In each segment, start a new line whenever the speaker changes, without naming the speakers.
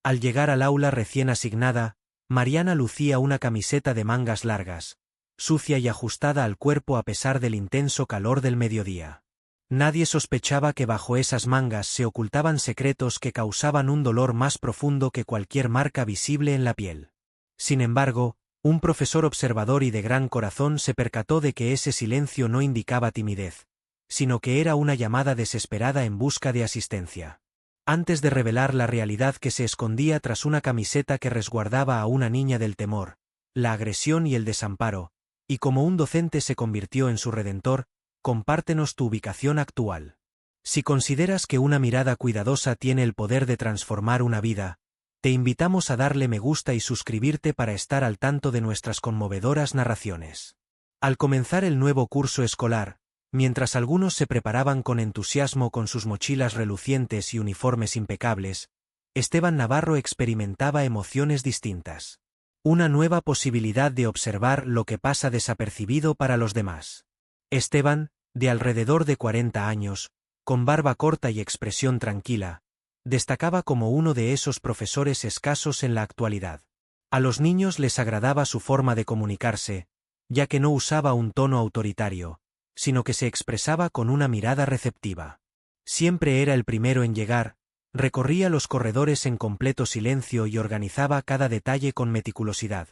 Al llegar al aula recién asignada, Mariana lucía una camiseta de mangas largas, sucia y ajustada al cuerpo a pesar del intenso calor del mediodía. Nadie sospechaba que bajo esas mangas se ocultaban secretos que causaban un dolor más profundo que cualquier marca visible en la piel. Sin embargo, un profesor observador y de gran corazón se percató de que ese silencio no indicaba timidez, sino que era una llamada desesperada en busca de asistencia. Antes de revelar la realidad que se escondía tras una camiseta que resguardaba a una niña del temor, la agresión y el desamparo, y como un docente se convirtió en su redentor, compártenos tu ubicación actual. Si consideras que una mirada cuidadosa tiene el poder de transformar una vida, te invitamos a darle me gusta y suscribirte para estar al tanto de nuestras conmovedoras narraciones. Al comenzar el nuevo curso escolar, mientras algunos se preparaban con entusiasmo con sus mochilas relucientes y uniformes impecables, Esteban Navarro experimentaba emociones distintas. Una nueva posibilidad de observar lo que pasa desapercibido para los demás. Esteban, de alrededor de 40 años, con barba corta y expresión tranquila, destacaba como uno de esos profesores escasos en la actualidad. A los niños les agradaba su forma de comunicarse, ya que no usaba un tono autoritario, sino que se expresaba con una mirada receptiva. Siempre era el primero en llegar, recorría los corredores en completo silencio y organizaba cada detalle con meticulosidad,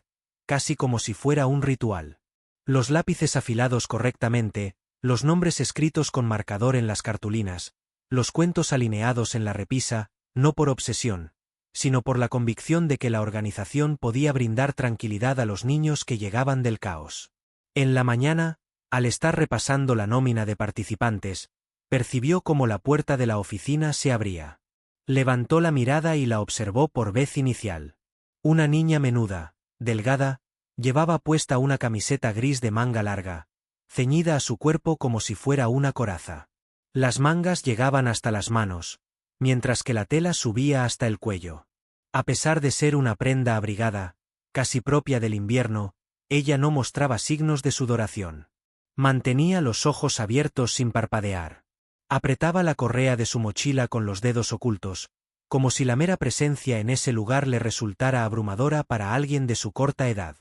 casi como si fuera un ritual. Los lápices afilados correctamente, los nombres escritos con marcador en las cartulinas, los cuentos alineados en la repisa, no por obsesión, sino por la convicción de que la organización podía brindar tranquilidad a los niños que llegaban del caos. En la mañana, al estar repasando la nómina de participantes, percibió cómo la puerta de la oficina se abría. Levantó la mirada y la observó por vez inicial. Una niña menuda, delgada, llevaba puesta una camiseta gris de manga larga, ceñida a su cuerpo como si fuera una coraza. Las mangas llegaban hasta las manos, mientras que la tela subía hasta el cuello. A pesar de ser una prenda abrigada, casi propia del invierno, ella no mostraba signos de sudoración. Mantenía los ojos abiertos sin parpadear. Apretaba la correa de su mochila con los dedos ocultos, como si la mera presencia en ese lugar le resultara abrumadora para alguien de su corta edad.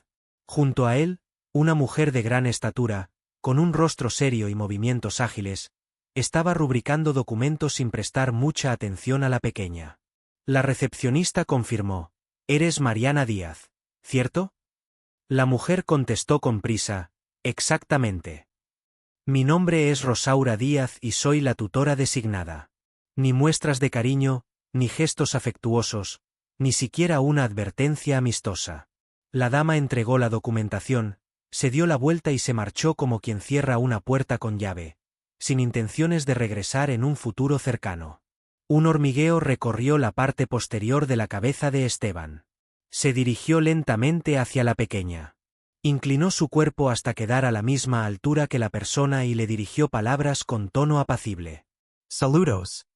Junto a él, una mujer de gran estatura, con un rostro serio y movimientos ágiles, estaba rubricando documentos sin prestar mucha atención a la pequeña. La recepcionista confirmó: «Eres Mariana Díaz, ¿cierto?». La mujer contestó con prisa: «Exactamente. Mi nombre es Rosaura Díaz y soy la tutora designada». Ni muestras de cariño, ni gestos afectuosos, ni siquiera una advertencia amistosa. La dama entregó la documentación, se dio la vuelta y se marchó como quien cierra una puerta con llave, sin intenciones de regresar en un futuro cercano. Un hormigueo recorrió la parte posterior de la cabeza de Esteban. Se dirigió lentamente hacia la pequeña. Inclinó su cuerpo hasta quedar a la misma altura que la persona y le dirigió palabras con tono apacible.
Saludos.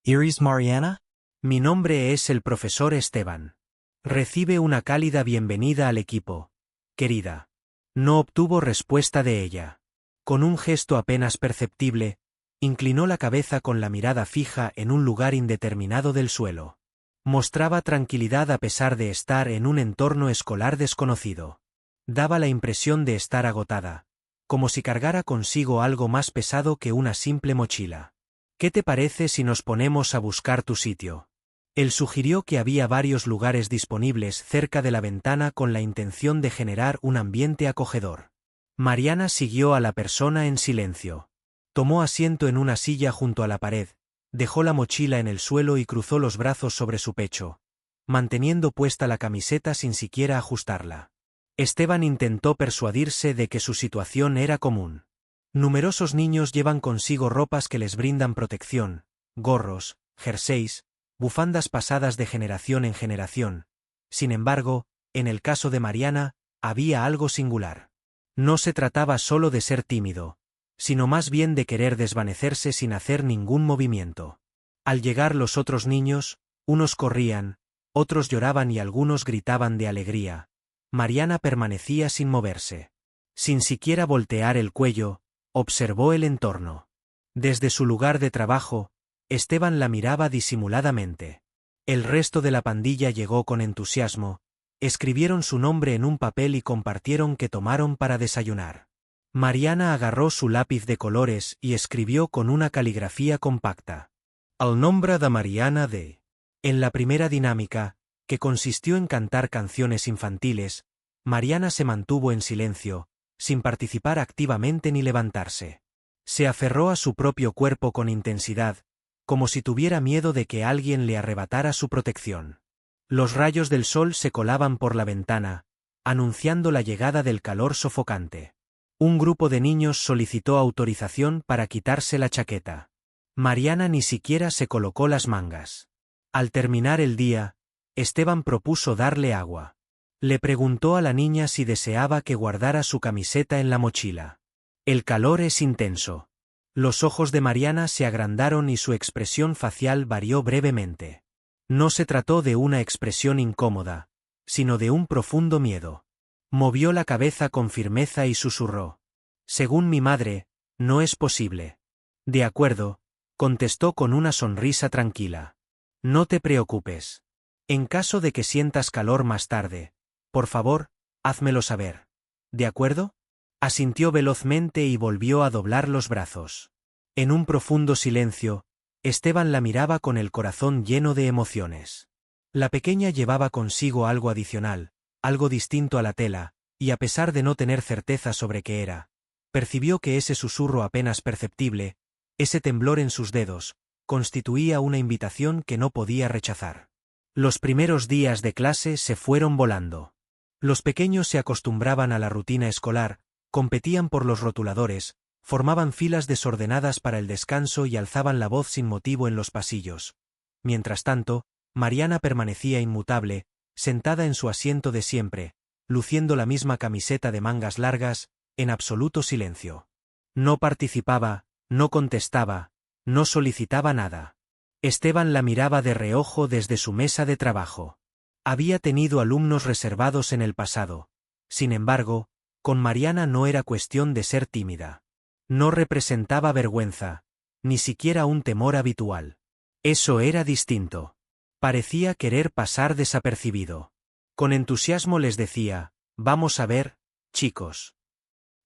¿Eres Mariana?
Mi nombre es el profesor Esteban. Recibe una cálida bienvenida al equipo, querida. No obtuvo respuesta de ella. Con un gesto apenas perceptible, inclinó la cabeza con la mirada fija en un lugar indeterminado del suelo. Mostraba tranquilidad a pesar de estar en un entorno escolar desconocido. Daba la impresión de estar agotada, como si cargara consigo algo más pesado que una simple mochila. «¿Qué te parece si nos ponemos a buscar tu sitio?». Él sugirió que había varios lugares disponibles cerca de la ventana con la intención de generar un ambiente acogedor. Mariana siguió a la persona en silencio. Tomó asiento en una silla junto a la pared, dejó la mochila en el suelo y cruzó los brazos sobre su pecho, manteniendo puesta la camiseta sin siquiera ajustarla. Esteban intentó persuadirse de que su situación era común. Numerosos niños llevan consigo ropas que les brindan protección, gorros, jerseys, bufandas pasadas de generación en generación. Sin embargo, en el caso de Mariana, había algo singular. No se trataba solo de ser tímido, sino más bien de querer desvanecerse sin hacer ningún movimiento. Al llegar los otros niños, unos corrían, otros lloraban y algunos gritaban de alegría. Mariana permanecía sin moverse. Sin siquiera voltear el cuello, observó el entorno. Desde su lugar de trabajo, Esteban la miraba disimuladamente. El resto de la pandilla llegó con entusiasmo, escribieron su nombre en un papel y compartieron qué tomaron para desayunar. Mariana agarró su lápiz de colores y escribió con una caligrafía compacta: "El nombre de Mariana de". En la primera dinámica, que consistió en cantar canciones infantiles, Mariana se mantuvo en silencio, sin participar activamente ni levantarse. Se aferró a su propio cuerpo con intensidad, como si tuviera miedo de que alguien le arrebatara su protección. Los rayos del sol se colaban por la ventana, anunciando la llegada del calor sofocante. Un grupo de niños solicitó autorización para quitarse la chaqueta. Mariana ni siquiera se colocó las mangas. Al terminar el día, Esteban propuso darle agua. Le preguntó a la niña si deseaba que guardara su camiseta en la mochila. El calor es intenso. Los ojos de Mariana se agrandaron y su expresión facial varió brevemente. No se trató de una expresión incómoda, sino de un profundo miedo. Movió la cabeza con firmeza y susurró: "Según mi madre, no es posible". "De acuerdo", contestó con una sonrisa tranquila. "No te preocupes. En caso de que sientas calor más tarde, por favor, házmelo saber. ¿De acuerdo?". Asintió velozmente y volvió a doblar los brazos. En un profundo silencio, Esteban la miraba con el corazón lleno de emociones. La pequeña llevaba consigo algo adicional, algo distinto a la tela, y a pesar de no tener certeza sobre qué era, percibió que ese susurro apenas perceptible, ese temblor en sus dedos, constituía una invitación que no podía rechazar. Los primeros días de clase se fueron volando. Los pequeños se acostumbraban a la rutina escolar, competían por los rotuladores, formaban filas desordenadas para el descanso y alzaban la voz sin motivo en los pasillos. Mientras tanto, Mariana permanecía inmutable, sentada en su asiento de siempre, luciendo la misma camiseta de mangas largas, en absoluto silencio. No participaba, no contestaba, no solicitaba nada. Esteban la miraba de reojo desde su mesa de trabajo. Había tenido alumnos reservados en el pasado. Sin embargo, con Mariana no era cuestión de ser tímida. No representaba vergüenza, ni siquiera un temor habitual. Eso era distinto. Parecía querer pasar desapercibido. Con entusiasmo les decía: "Vamos a ver, chicos.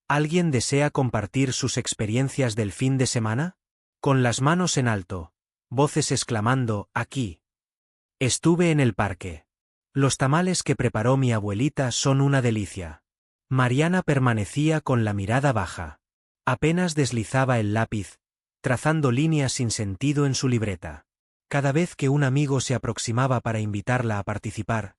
¿Alguien desea compartir sus experiencias del fin de semana?". Con las manos en alto, voces exclamando: "Aquí". "Estuve en el parque. Los tamales que preparó mi abuelita son una delicia". Mariana permanecía con la mirada baja. Apenas deslizaba el lápiz, trazando líneas sin sentido en su libreta. Cada vez que un amigo se aproximaba para invitarla a participar,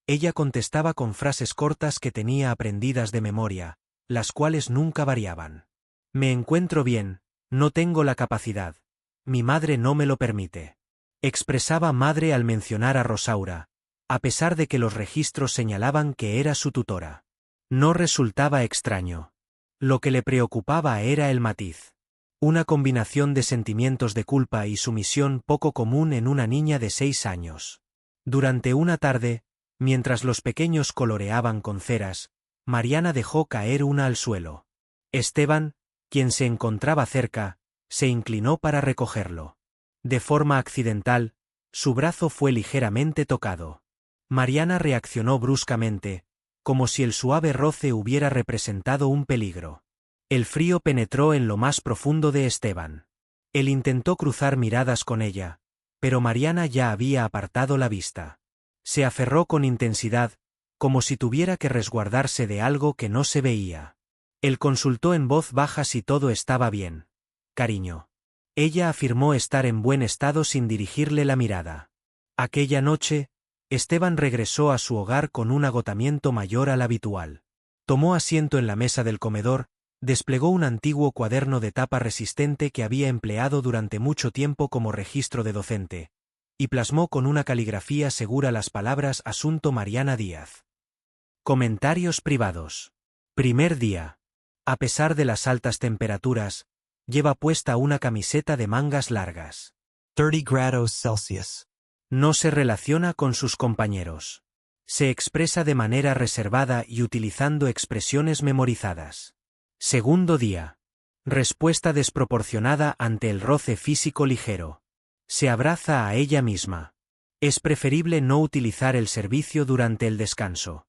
ella contestaba con frases cortas que tenía aprendidas de memoria, las cuales nunca variaban. "Me encuentro bien, no tengo la capacidad. Mi madre no me lo permite". Expresaba madre al mencionar a Rosaura, a pesar de que los registros señalaban que era su tutora. No resultaba extraño. Lo que le preocupaba era el matiz. Una combinación de sentimientos de culpa y sumisión poco común en una niña de 6 años. Durante una tarde, mientras los pequeños coloreaban con ceras, Mariana dejó caer una al suelo. Esteban, quien se encontraba cerca, se inclinó para recogerlo. De forma accidental, su brazo fue ligeramente tocado. Mariana reaccionó bruscamente, como si el suave roce hubiera representado un peligro. El frío penetró en lo más profundo de Esteban. Él intentó cruzar miradas con ella, pero Mariana ya había apartado la vista. Se aferró con intensidad, como si tuviera que resguardarse de algo que no se veía. Él consultó en voz baja si todo estaba bien. "Cariño". Ella afirmó estar en buen estado sin dirigirle la mirada. Aquella noche, Esteban regresó a su hogar con un agotamiento mayor al habitual. Tomó asiento en la mesa del comedor, desplegó un antiguo cuaderno de tapa resistente que había empleado durante mucho tiempo como registro de docente, y plasmó con una caligrafía segura las palabras Asunto Mariana Díaz. Comentarios privados. Primer día. A pesar de las altas temperaturas, lleva puesta una camiseta de mangas largas.
30 grados Celsius.
No se relaciona con sus compañeros. Se expresa de manera reservada y utilizando expresiones memorizadas. Segundo día. Respuesta desproporcionada ante el roce físico ligero. Se abraza a ella misma. Es preferible no utilizar el servicio durante el descanso.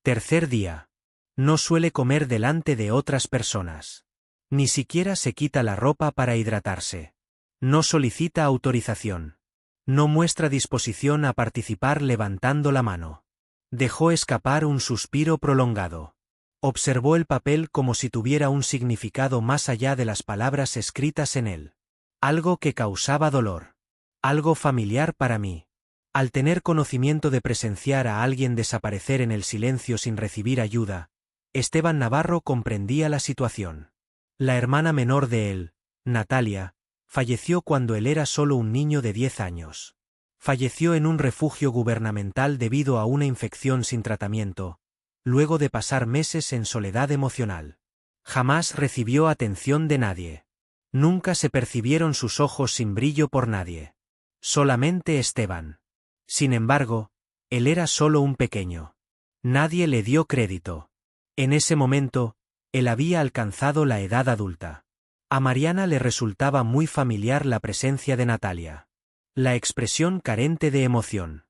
Tercer día. No suele comer delante de otras personas. Ni siquiera se quita la ropa para hidratarse. No solicita autorización. No muestra disposición a participar levantando la mano. Dejó escapar un suspiro prolongado. Observó el papel como si tuviera un significado más allá de las palabras escritas en él. Algo que causaba dolor. Algo familiar para mí. Al tener conocimiento de presenciar a alguien desaparecer en el silencio sin recibir ayuda, Esteban Navarro comprendía la situación. La hermana menor de él, Natalia, falleció cuando él era solo un niño de 10 años. Falleció en un refugio gubernamental debido a una infección sin tratamiento, luego de pasar meses en soledad emocional. Jamás recibió atención de nadie. Nunca se percibieron sus ojos sin brillo por nadie. Solamente Esteban. Sin embargo, él era solo un pequeño. Nadie le dio crédito. En ese momento, él había alcanzado la edad adulta. A Mariana le resultaba muy familiar la presencia de Natalia. La expresión carente de emoción.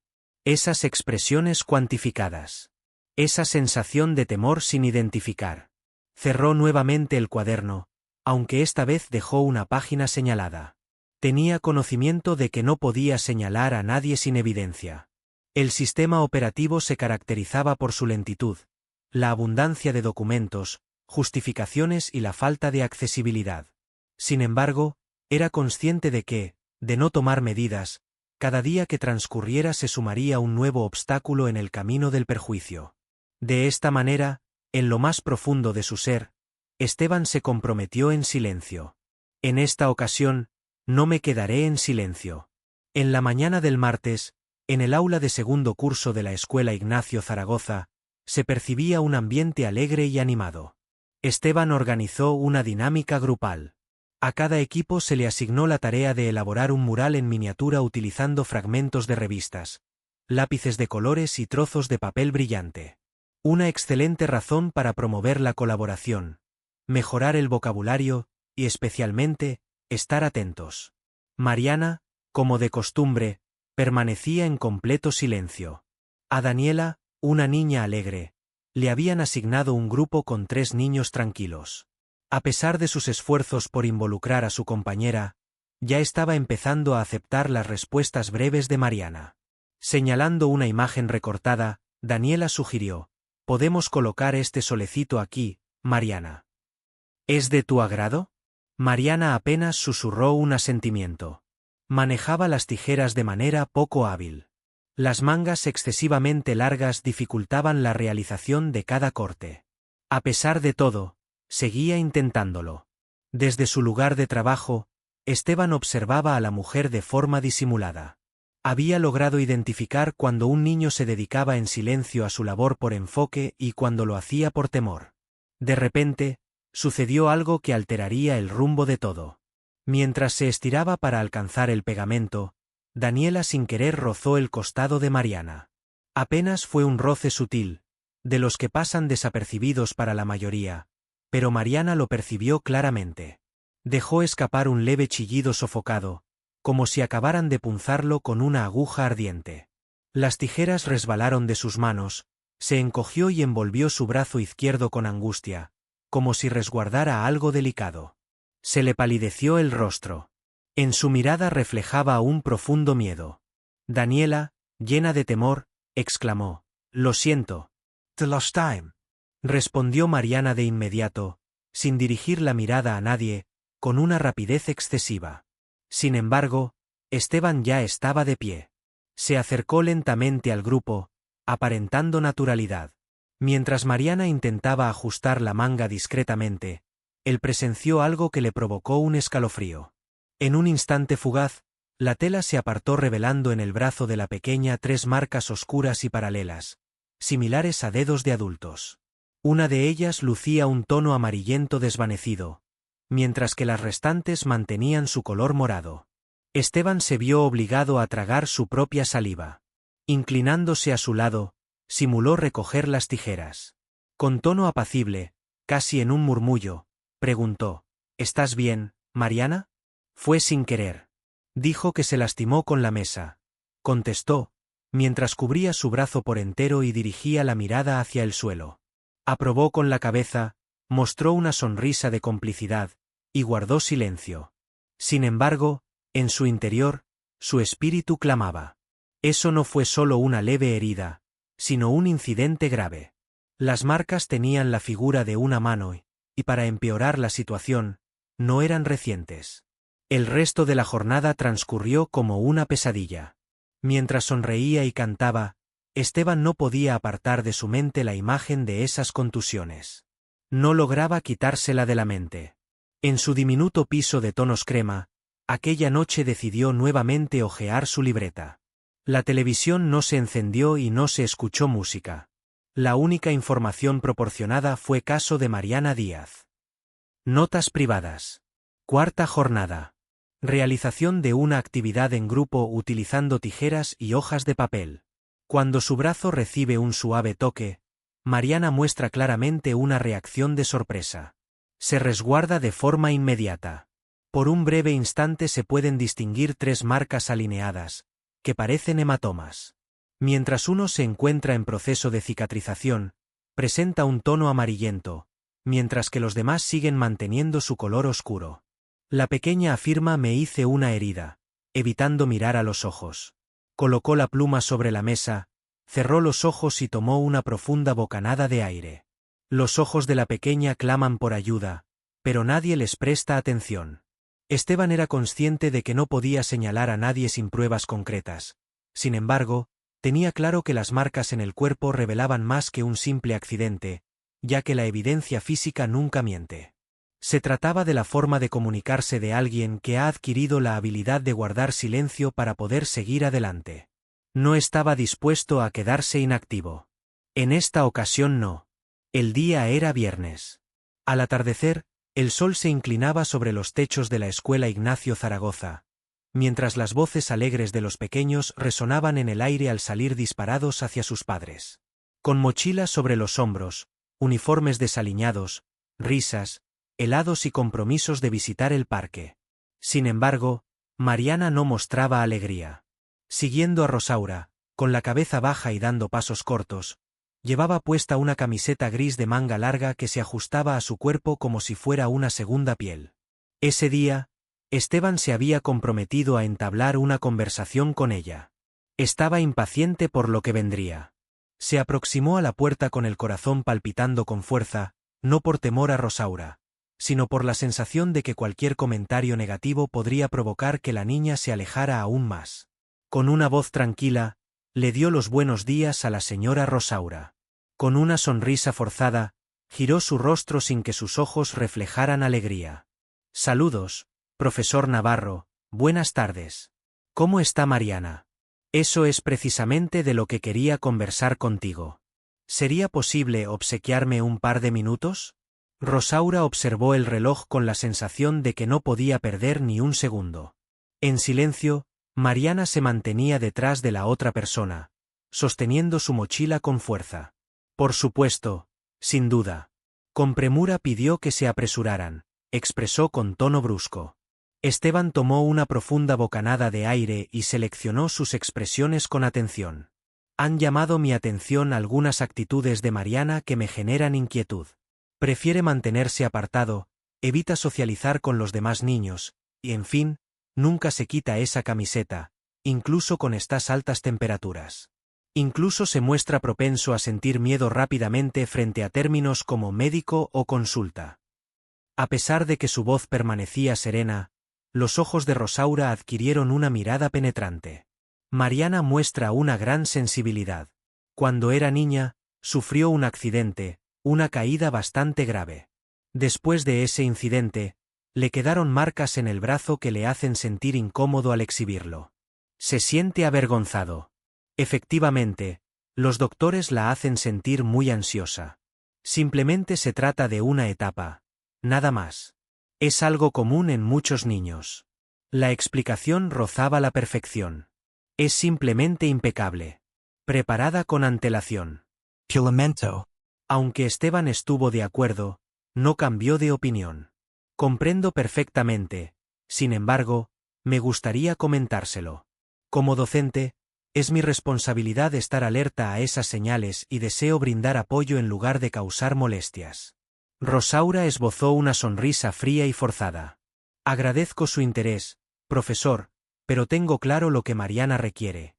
Esas expresiones cuantificadas. Esa sensación de temor sin identificar. Cerró nuevamente el cuaderno, aunque esta vez dejó una página señalada. Tenía conocimiento de que no podía señalar a nadie sin evidencia. El sistema operativo se caracterizaba por su lentitud, la abundancia de documentos, justificaciones y la falta de accesibilidad. Sin embargo, era consciente de que, de no tomar medidas, cada día que transcurriera se sumaría un nuevo obstáculo en el camino del perjuicio. De esta manera, en lo más profundo de su ser, Esteban se comprometió en silencio. En esta ocasión, no me quedaré en silencio. En la mañana del martes, en el aula de segundo curso de la Escuela Ignacio Zaragoza, se percibía un ambiente alegre y animado. Esteban organizó una dinámica grupal. A cada equipo se le asignó la tarea de elaborar un mural en miniatura utilizando fragmentos de revistas, lápices de colores y trozos de papel brillante. Una excelente razón para promover la colaboración, mejorar el vocabulario y, especialmente, estar atentos. Mariana, como de costumbre, permanecía en completo silencio. A Daniela, una niña alegre, le habían asignado un grupo con 3 niños tranquilos. A pesar de sus esfuerzos por involucrar a su compañera, ya estaba empezando a aceptar las respuestas breves de Mariana. Señalando una imagen recortada, Daniela sugirió: «¿Podemos colocar este solecito aquí, Mariana? ¿Es de tu agrado?» Mariana apenas susurró un asentimiento. Manejaba las tijeras de manera poco hábil. Las mangas excesivamente largas dificultaban la realización de cada corte. A pesar de todo, seguía intentándolo. Desde su lugar de trabajo, Esteban observaba a la mujer de forma disimulada. Había logrado identificar cuando un niño se dedicaba en silencio a su labor por enfoque y cuando lo hacía por temor. De repente, sucedió algo que alteraría el rumbo de todo. Mientras se estiraba para alcanzar el pegamento, Daniela sin querer rozó el costado de Mariana. Apenas fue un roce sutil, de los que pasan desapercibidos para la mayoría, pero Mariana lo percibió claramente. Dejó escapar un leve chillido sofocado, como si acabaran de punzarlo con una aguja ardiente. Las tijeras resbalaron de sus manos, se encogió y envolvió su brazo izquierdo con angustia, como si resguardara algo delicado. Se le palideció el rostro. En su mirada reflejaba un profundo miedo. Daniela, llena de temor, exclamó: «Lo siento».
«The lost time»,
respondió Mariana de inmediato, sin dirigir la mirada a nadie, con una rapidez excesiva. Sin embargo, Esteban ya estaba de pie. Se acercó lentamente al grupo, aparentando naturalidad. Mientras Mariana intentaba ajustar la manga discretamente, él presenció algo que le provocó un escalofrío. En un instante fugaz, la tela se apartó revelando en el brazo de la pequeña 3 marcas oscuras y paralelas, similares a dedos de adultos. Una de ellas lucía un tono amarillento desvanecido, mientras que las restantes mantenían su color morado. Esteban se vio obligado a tragar su propia saliva. Inclinándose a su lado, simuló recoger las tijeras. Con tono apacible, casi en un murmullo, preguntó: «¿Estás bien, Mariana?» Fue sin querer. Dijo que se lastimó con la mesa. contestó, mientras cubría su brazo por entero y dirigía la mirada hacia el suelo. Aprobó con la cabeza, mostró una sonrisa de complicidad, y guardó silencio. Sin embargo, en su interior, su espíritu clamaba. Eso no fue solo una leve herida, sino un incidente grave. Las marcas tenían la figura de una mano y para empeorar la situación, no eran recientes. El resto de la jornada transcurrió como una pesadilla. Mientras sonreía y cantaba, Esteban no podía apartar de su mente la imagen de esas contusiones. No lograba quitársela de la mente. En su diminuto piso de tonos crema, aquella noche decidió nuevamente hojear su libreta. La televisión no se encendió y no se escuchó música. La única información proporcionada fue caso de Mariana Díaz. Notas privadas. Cuarta jornada. Realización de una actividad en grupo utilizando tijeras y hojas de papel. Cuando su brazo recibe un suave toque, Mariana muestra claramente una reacción de sorpresa. Se resguarda de forma inmediata. Por un breve instante se pueden distinguir 3 marcas alineadas, que parecen hematomas. Mientras uno se encuentra en proceso de cicatrización, presenta un tono amarillento, mientras que los demás siguen manteniendo su color oscuro. La pequeña afirma: me hice una herida, evitando mirar a los ojos. Colocó la pluma sobre la mesa, cerró los ojos y tomó una profunda bocanada de aire. Los ojos de la pequeña claman por ayuda, pero nadie les presta atención. Esteban era consciente de que no podía señalar a nadie sin pruebas concretas. Sin embargo, tenía claro que las marcas en el cuerpo revelaban más que un simple accidente, ya que la evidencia física nunca miente. Se trataba de la forma de comunicarse de alguien que ha adquirido la habilidad de guardar silencio para poder seguir adelante. No estaba dispuesto a quedarse inactivo. En esta ocasión no. El día era viernes. Al atardecer, el sol se inclinaba sobre los techos de la escuela Ignacio Zaragoza, mientras las voces alegres de los pequeños resonaban en el aire al salir disparados hacia sus padres. Con mochilas sobre los hombros, uniformes desaliñados, risas, helados y compromisos de visitar el parque. Sin embargo, Mariana no mostraba alegría. Siguiendo a Rosaura, con la cabeza baja y dando pasos cortos, llevaba puesta una camiseta gris de manga larga que se ajustaba a su cuerpo como si fuera una segunda piel. Ese día, Esteban se había comprometido a entablar una conversación con ella. Estaba impaciente por lo que vendría. Se aproximó a la puerta con el corazón palpitando con fuerza, no por temor a Rosaura, sino por la sensación de que cualquier comentario negativo podría provocar que la niña se alejara aún más. Con una voz tranquila, le dio los buenos días a la señora Rosaura. Con una sonrisa forzada, giró su rostro sin que sus ojos reflejaran alegría. Saludos, profesor Navarro, buenas tardes. ¿Cómo está Mariana? Eso es precisamente de lo que quería conversar contigo. ¿Sería posible obsequiarme un par de minutos? Rosaura observó el reloj con la sensación de que no podía perder ni un segundo. En silencio, Mariana se mantenía detrás de la otra persona, sosteniendo su mochila con fuerza. Por supuesto, sin duda. Con premura pidió que se apresuraran, expresó con tono brusco. Esteban tomó una profunda bocanada de aire y seleccionó sus expresiones con atención. Han llamado mi atención algunas actitudes de Mariana que me generan inquietud. Prefiere mantenerse apartado, evita socializar con los demás niños, y en fin, nunca se quita esa camiseta, incluso con estas altas temperaturas. Incluso se muestra propenso a sentir miedo rápidamente frente a términos como médico o consulta. A pesar de que su voz permanecía serena, los ojos de Rosaura adquirieron una mirada penetrante. Mariana muestra una gran sensibilidad. Cuando era niña, sufrió un accidente, una caída bastante grave. Después de ese incidente, le quedaron marcas en el brazo que le hacen sentir incómodo al exhibirlo. Se siente avergonzado. Efectivamente, los doctores la hacen sentir muy ansiosa. Simplemente se trata de una etapa, nada más. Es algo común en muchos niños. La explicación rozaba la perfección. Es simplemente impecable. Preparada con antelación.
Que lamento.
Aunque Esteban estuvo de acuerdo, no cambió de opinión. Comprendo perfectamente, sin embargo, me gustaría comentárselo. Como docente, Es mi responsabilidad estar alerta a esas señales y deseo brindar apoyo en lugar de causar molestias. Rosaura esbozó una sonrisa fría y forzada. Agradezco su interés, profesor, pero tengo claro lo que Mariana requiere.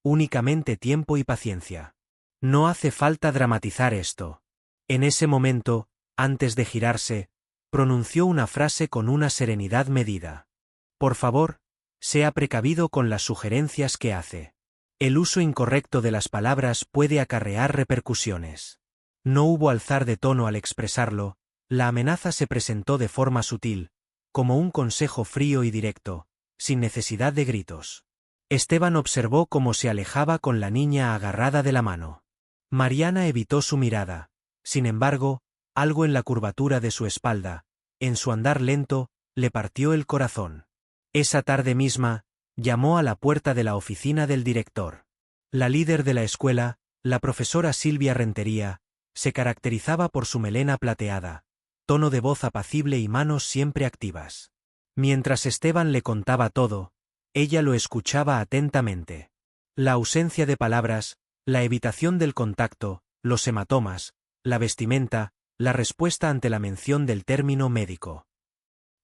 Únicamente tiempo y paciencia. No hace falta dramatizar esto. En ese momento, antes de girarse, pronunció una frase con una serenidad medida. Por favor, sea precavido con las sugerencias que hace. El uso incorrecto de las palabras puede acarrear repercusiones. No hubo alzar de tono al expresarlo, la amenaza se presentó de forma sutil, como un consejo frío y directo, sin necesidad de gritos. Esteban observó cómo se alejaba con la niña agarrada de la mano. Mariana evitó su mirada. Sin embargo, algo en la curvatura de su espalda, en su andar lento, le partió el corazón. Esa tarde misma, llamó a la puerta de la oficina del director. La líder de la escuela, la profesora Silvia Rentería, se caracterizaba por su melena plateada, tono de voz apacible y manos siempre activas. Mientras Esteban le contaba todo, ella lo escuchaba atentamente. La ausencia de palabras, la evitación del contacto, los hematomas, la vestimenta, la respuesta ante la mención del término médico.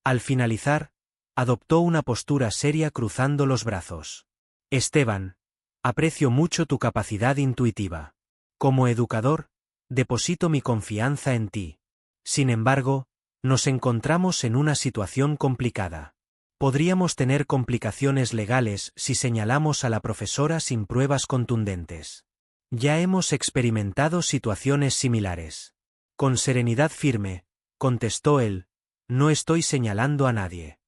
Al finalizar, adoptó una postura seria cruzando los brazos. Esteban, aprecio mucho tu capacidad intuitiva. Como educador, deposito mi confianza en ti. Sin embargo, nos encontramos en una situación complicada. Podríamos tener complicaciones legales si señalamos a la profesora sin pruebas contundentes. Ya hemos experimentado situaciones similares. Con serenidad firme, contestó él, no estoy señalando a nadie.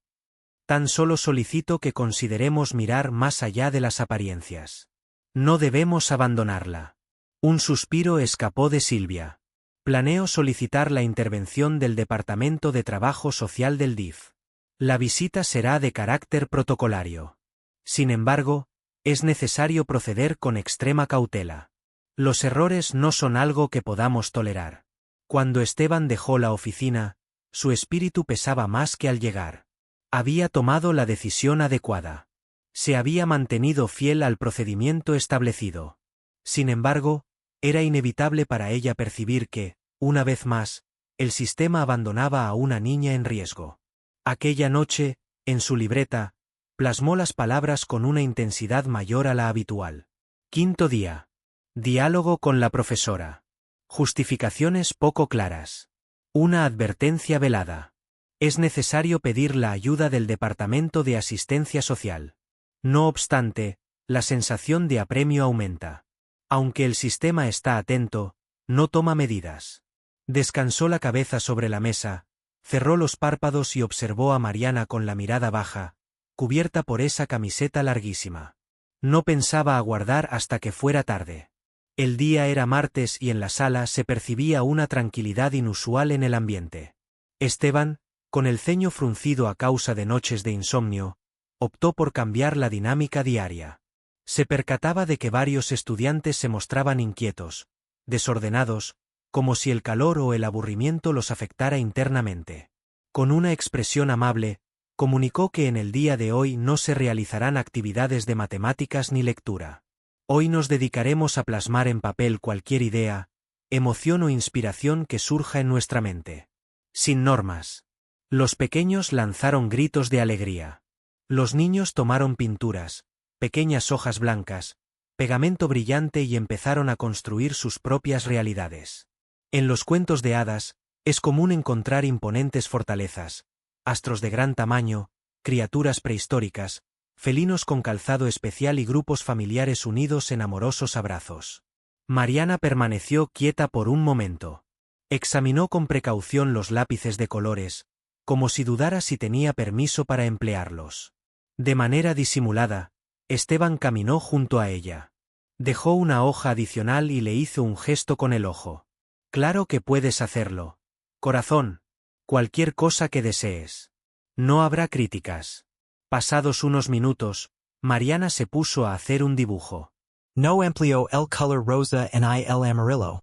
Tan solo solicito que consideremos mirar más allá de las apariencias. No debemos abandonarla. Un suspiro escapó de Silvia. Planeo solicitar la intervención del Departamento de Trabajo Social del DIF. La visita será de carácter protocolario. Sin embargo, es necesario proceder con extrema cautela. Los errores no son algo que podamos tolerar. Cuando Esteban dejó la oficina, su espíritu pesaba más que al llegar. Había tomado la decisión adecuada. Se había mantenido fiel al procedimiento establecido. Sin embargo, era inevitable para ella percibir que, una vez más, el sistema abandonaba a una niña en riesgo. Aquella noche, en su libreta, plasmó las palabras con una intensidad mayor a la habitual. Quinto día. Diálogo con la profesora. Justificaciones poco claras. Una advertencia velada. Es necesario pedir la ayuda del Departamento de Asistencia Social. No obstante, la sensación de apremio aumenta. Aunque el sistema está atento, no toma medidas. Descansó la cabeza sobre la mesa, cerró los párpados y observó a Mariana con la mirada baja, cubierta por esa camiseta larguísima. No pensaba aguardar hasta que fuera tarde. El día era martes y en la sala se percibía una tranquilidad inusual en el ambiente. Esteban, con el ceño fruncido a causa de noches de insomnio, optó por cambiar la dinámica diaria. Se percataba de que varios estudiantes se mostraban inquietos, desordenados, como si el calor o el aburrimiento los afectara internamente. Con una expresión amable, comunicó que en el día de hoy no se realizarán actividades de matemáticas ni lectura. Hoy nos dedicaremos a plasmar en papel cualquier idea, emoción o inspiración que surja en nuestra mente. Sin normas. Los pequeños lanzaron gritos de alegría. Los niños tomaron pinturas, pequeñas hojas blancas, pegamento brillante y empezaron a construir sus propias realidades. En los cuentos de hadas, es común encontrar imponentes fortalezas, astros de gran tamaño, criaturas prehistóricas, felinos con calzado especial y grupos familiares unidos en amorosos abrazos. Mariana permaneció quieta por un momento. Examinó con precaución los lápices de colores, como si dudara si tenía permiso para emplearlos. De manera disimulada, Esteban caminó junto a ella. Dejó una hoja adicional y le hizo un gesto con el ojo. Claro que puedes hacerlo. Corazón. Cualquier cosa que desees. No habrá críticas. Pasados unos minutos, Mariana se puso a hacer un dibujo.
No empleo el color rosa en el amarillo.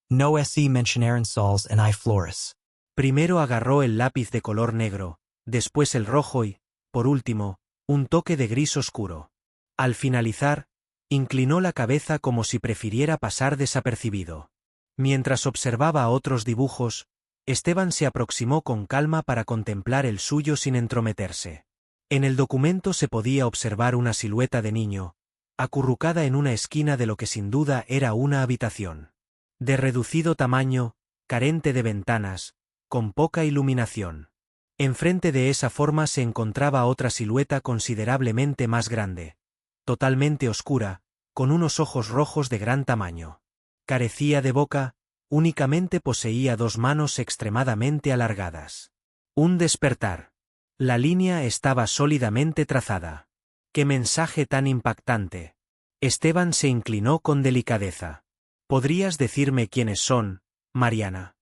No se mencionaron sols en flores.
Primero agarró el lápiz de color negro, después el rojo y, por último, un toque de gris oscuro. Al finalizar, Inclinó la cabeza como si prefiriera pasar desapercibido. Mientras observaba a otros dibujos, Esteban se aproximó con calma para contemplar el suyo sin entrometerse. En el documento se podía observar una silueta de niño, acurrucada en una esquina de lo que sin duda era una habitación. De reducido tamaño, carente de ventanas, con poca iluminación. Enfrente de esa forma se encontraba otra silueta considerablemente más grande, totalmente oscura, con unos ojos rojos de gran tamaño. Carecía de boca, únicamente poseía dos manos extremadamente alargadas. Un despertar. La línea estaba sólidamente trazada. ¡Qué mensaje tan impactante! Esteban se inclinó con delicadeza. ¿Podrías decirme quiénes son, Mariana?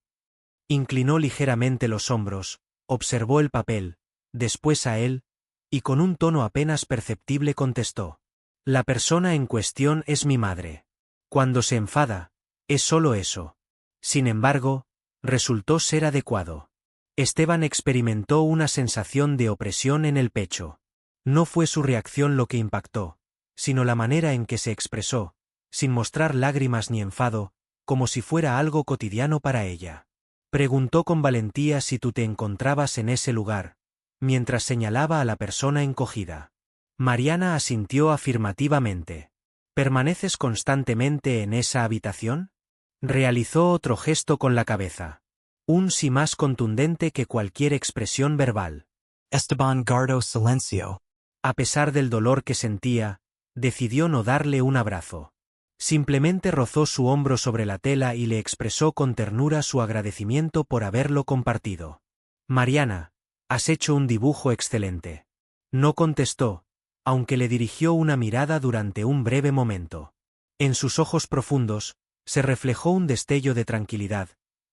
Inclinó ligeramente los hombros, observó el papel, después a él, y con un tono apenas perceptible contestó. La persona en cuestión es mi madre. Cuando se enfada, es solo eso. Sin embargo, resultó ser adecuado. Esteban experimentó una sensación de opresión en el pecho. No fue su reacción lo que impactó, sino la manera en que se expresó, sin mostrar lágrimas ni enfado, como si fuera algo cotidiano para ella. Preguntó con valentía si tú te encontrabas en ese lugar, mientras señalaba a la persona encogida. Mariana asintió afirmativamente. ¿Permaneces constantemente en esa habitación? Realizó otro gesto con la cabeza. Un sí más contundente que cualquier expresión verbal.
Esteban guardó silencio.
A pesar del dolor que sentía, decidió no darle un abrazo. Simplemente rozó su hombro sobre la tela y le expresó con ternura su agradecimiento por haberlo compartido. Mariana, has hecho un dibujo excelente. No contestó, aunque le dirigió una mirada durante un breve momento. En sus ojos profundos, se reflejó un destello de tranquilidad,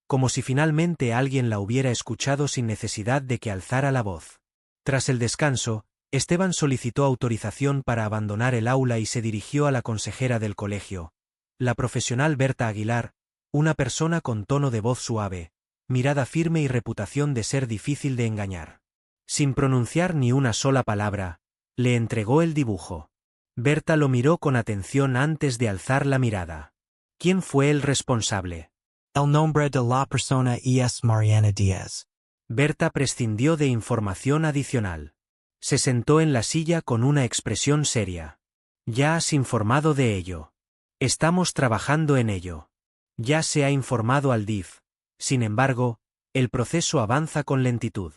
como si finalmente alguien la hubiera escuchado sin necesidad de que alzara la voz. Tras el descanso, Esteban solicitó autorización para abandonar el aula y se dirigió a la consejera del colegio, la profesional Berta Aguilar, una persona con tono de voz suave, mirada firme y reputación de ser difícil de engañar. Sin pronunciar ni una sola palabra, le entregó el dibujo. Berta lo miró con atención antes de alzar la mirada. ¿Quién fue el responsable?
El nombre de la persona es Mariana Díaz.
Berta prescindió de información adicional. Se sentó en la silla con una expresión seria. Ya has informado de ello. Estamos trabajando en ello. Ya se ha informado al DIF. Sin embargo, el proceso avanza con lentitud.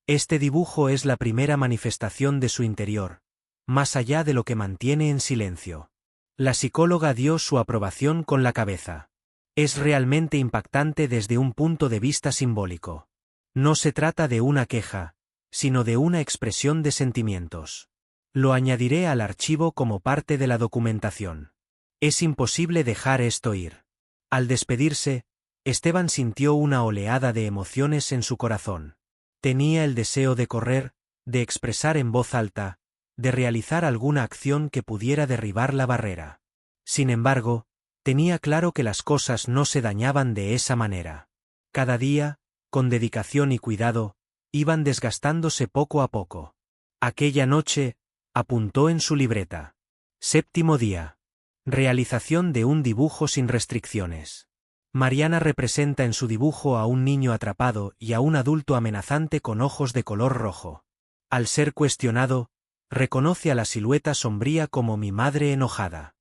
Este dibujo es la primera manifestación de su interior, más allá de lo que mantiene en silencio. La psicóloga dio su aprobación con la cabeza. Es realmente impactante desde un punto de vista simbólico. No se trata de una queja, sino de una expresión de sentimientos. Lo añadiré al archivo como parte de la documentación. Es imposible dejar esto ir. Al despedirse, Esteban sintió una oleada de emociones en su corazón. Tenía el deseo de correr, de expresar en voz alta, de realizar alguna acción que pudiera derribar la barrera. Sin embargo, tenía claro que las cosas no se dañaban de esa manera. Cada día, con dedicación y cuidado, iban desgastándose poco a poco. Aquella noche, apuntó en su libreta. 7º día. Realización de un dibujo sin restricciones. Mariana representa en su dibujo a un niño atrapado y a un adulto amenazante con ojos de color rojo. Al ser cuestionado, reconoce a la silueta sombría como mi madre enojada.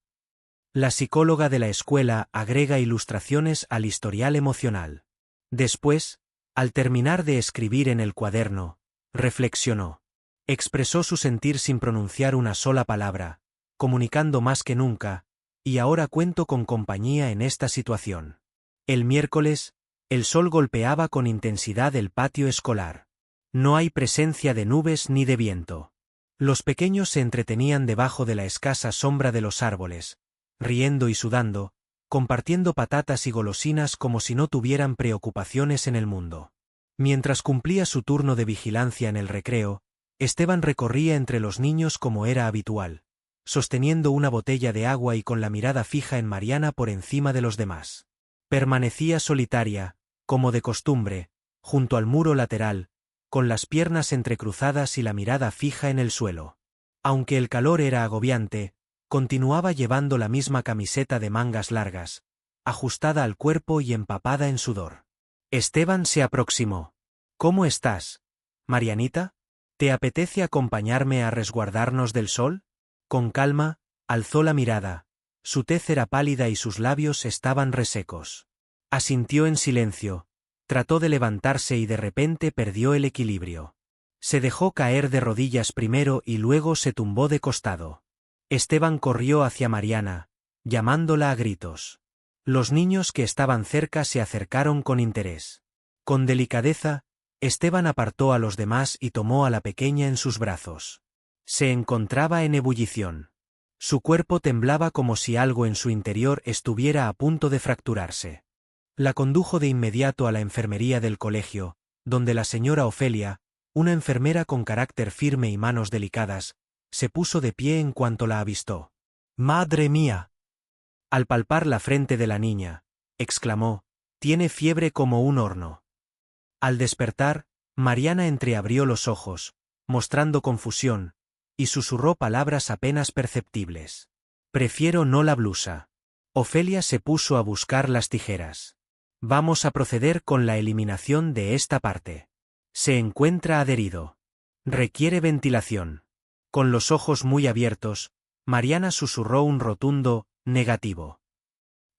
La psicóloga de la escuela agrega ilustraciones al historial emocional. Después, al terminar de escribir en el cuaderno, reflexionó. Expresó su sentir sin pronunciar una sola palabra, comunicando más que nunca, y ahora cuento con compañía en esta situación. El miércoles, el sol golpeaba con intensidad el patio escolar. No hay presencia de nubes ni de viento. Los pequeños se entretenían debajo de la escasa sombra de los árboles, riendo y sudando, compartiendo patatas y golosinas como si no tuvieran preocupaciones en el mundo. Mientras cumplía su turno de vigilancia en el recreo, Esteban recorría entre los niños como era habitual, sosteniendo una botella de agua y con la mirada fija en Mariana por encima de los demás. Permanecía solitaria, como de costumbre, junto al muro lateral, con las piernas entrecruzadas y la mirada fija en el suelo. Aunque el calor era agobiante, Continuaba llevando la misma camiseta de mangas largas, ajustada al cuerpo y empapada en sudor. Esteban se aproximó. ¿Cómo estás, Marianita? ¿Te apetece acompañarme a resguardarnos del sol? Con calma, alzó la mirada. Su tez era pálida y sus labios estaban resecos. Asintió en silencio. Trató de levantarse y de repente perdió el equilibrio. Se dejó caer de rodillas primero y luego se tumbó de costado. Esteban corrió hacia Mariana, llamándola a gritos. Los niños que estaban cerca se acercaron con interés. Con delicadeza, Esteban apartó a los demás y tomó a la pequeña en sus brazos. Se encontraba en ebullición. Su cuerpo temblaba como si algo en su interior estuviera a punto de fracturarse. La condujo de inmediato a la enfermería del colegio, donde la señora Ofelia, una enfermera con carácter firme y manos delicadas, se puso de pie en cuanto la avistó. ¡Madre mía! Al palpar la frente de la niña, exclamó, «Tiene fiebre como un horno». Al despertar, Mariana entreabrió los ojos, mostrando confusión, y susurró palabras apenas perceptibles. «Prefiero no la blusa». Ofelia se puso a buscar las tijeras. «Vamos a proceder con la eliminación de esta parte. Se encuentra adherido. Requiere ventilación». Con los ojos muy abiertos, Mariana susurró un rotundo negativo.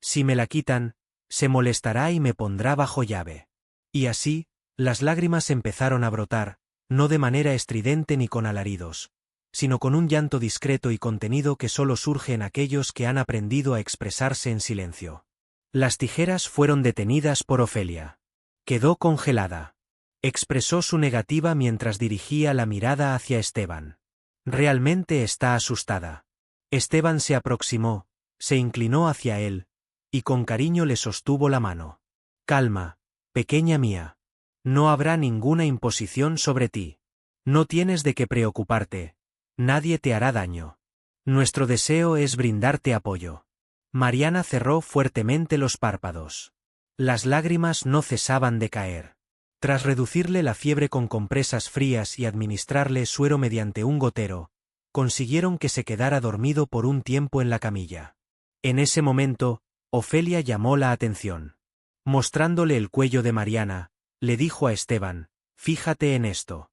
«Si me la quitan, se molestará y me pondrá bajo llave». Y así, las lágrimas empezaron a brotar, no de manera estridente ni con alaridos, sino con un llanto discreto y contenido que solo surge en aquellos que han aprendido a expresarse en silencio. Las tijeras fueron detenidas por Ofelia. Quedó congelada. Expresó su negativa mientras dirigía la mirada hacia Esteban. Realmente está asustada. Esteban se aproximó, se inclinó hacia él, y con cariño le sostuvo la mano. «Calma, pequeña mía. No habrá ninguna imposición sobre ti. No tienes de qué preocuparte. Nadie te hará daño. Nuestro deseo es brindarte apoyo». Mariana cerró fuertemente los párpados. Las lágrimas no cesaban de caer. Tras reducirle la fiebre con compresas frías y administrarle suero mediante un gotero, consiguieron que se quedara dormido por un tiempo en la camilla. En ese momento, Ofelia llamó la atención. Mostrándole el cuello de Mariana, le dijo a Esteban, «Fíjate en esto».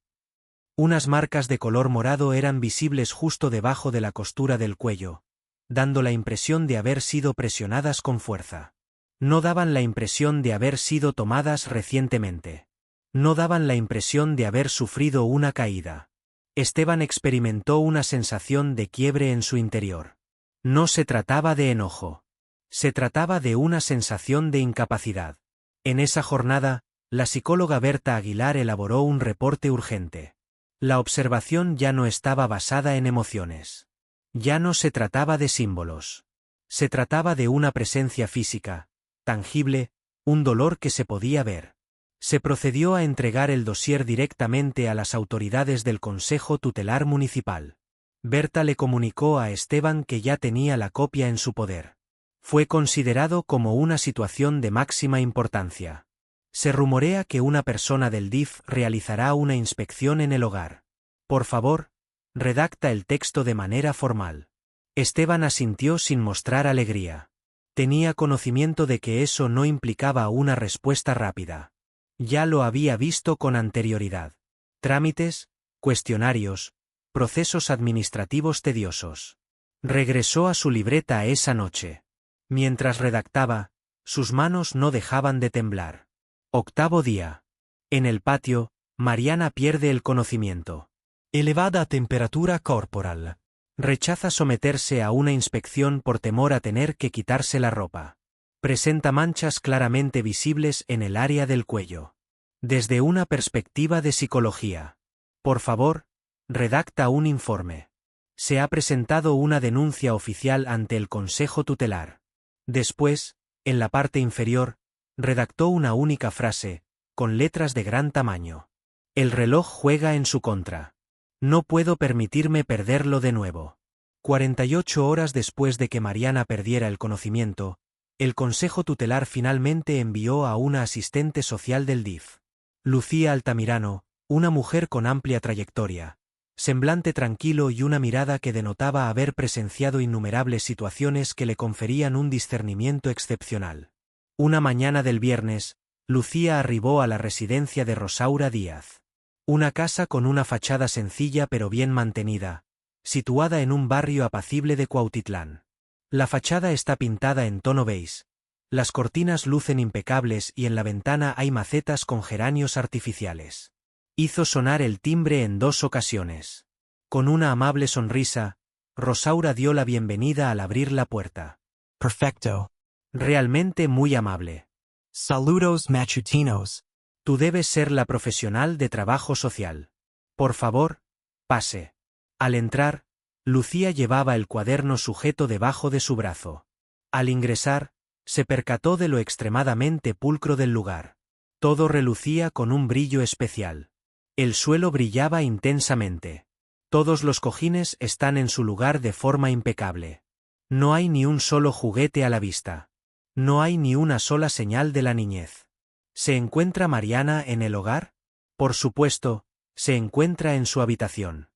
Unas marcas de color morado eran visibles justo debajo de la costura del cuello, dando la impresión de haber sido presionadas con fuerza. No daban la impresión de haber sido tomadas recientemente. No daban la impresión de haber sufrido una caída. Esteban experimentó una sensación de quiebre en su interior. No se trataba de enojo. Se trataba de una sensación de incapacidad. En esa jornada, la psicóloga Berta Aguilar elaboró un reporte urgente. La observación ya no estaba basada en emociones. Ya no se trataba de símbolos. Se trataba de una presencia física, tangible, un dolor que se podía ver. Se procedió a entregar el dossier directamente a las autoridades del Consejo Tutelar Municipal. Berta le comunicó a Esteban que ya tenía la copia en su poder. Fue considerado como una situación de máxima importancia. Se rumorea que una persona del DIF realizará una inspección en el hogar. Por favor, redacta el texto de manera formal. Esteban asintió sin mostrar alegría. Tenía conocimiento de que eso no implicaba una respuesta rápida. Ya lo había visto con anterioridad. Trámites, cuestionarios, procesos administrativos tediosos. Regresó a su libreta esa noche. Mientras redactaba, sus manos no dejaban de temblar. 8º día. En el patio, Mariana pierde el conocimiento. Elevada temperatura corporal. Rechaza someterse a una inspección por temor a tener que quitarse la ropa. Presenta manchas claramente visibles en el área del cuello. Desde una perspectiva de psicología. Por favor, redacta un informe. Se ha presentado una denuncia oficial ante el Consejo Tutelar. Después, en la parte inferior, redactó una única frase, con letras de gran tamaño. El reloj juega en su contra. No puedo permitirme perderlo de nuevo. 48 horas después de que Mariana perdiera el conocimiento, el Consejo Tutelar finalmente envió a una asistente social del DIF. Lucía Altamirano, una mujer con amplia trayectoria, semblante tranquilo y una mirada que denotaba haber presenciado innumerables situaciones que le conferían un discernimiento excepcional. Una mañana del viernes, Lucía arribó a la residencia de Rosaura Díaz. Una casa con una fachada sencilla pero bien mantenida, situada en un barrio apacible de Cuautitlán. La fachada está pintada en tono beige. Las cortinas lucen impecables y en la ventana hay macetas con geranios artificiales. Hizo sonar el timbre en 2 ocasiones. Con una amable sonrisa, Rosaura dio la bienvenida al abrir la puerta.
Perfecto.
Realmente muy amable.
Saludos matutinos.
Tú debes ser la profesional de trabajo social. Por favor, pase. Al entrar, Lucía llevaba el cuaderno sujeto debajo de su brazo. Al ingresar, se percató de lo extremadamente pulcro del lugar. Todo relucía con un brillo especial. El suelo brillaba intensamente. Todos los cojines están en su lugar de forma impecable. No hay ni un solo juguete a la vista. No hay ni una sola señal de la niñez. ¿Se encuentra Mariana en el hogar? Por supuesto, se encuentra en su habitación.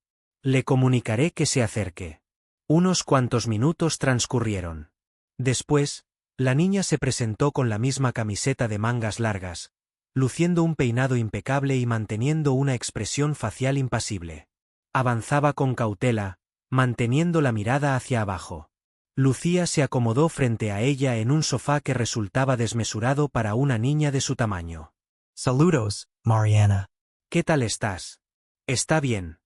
Le comunicaré que se acerque. Unos cuantos minutos transcurrieron. Después, la niña se presentó con la misma camiseta de mangas largas, luciendo un peinado impecable y manteniendo una expresión facial impasible. Avanzaba con cautela, manteniendo la mirada hacia abajo. Lucía se acomodó frente a ella en un sofá que resultaba desmesurado para una niña de su tamaño.
Saludos, Mariana.
¿Qué tal estás? Está bien.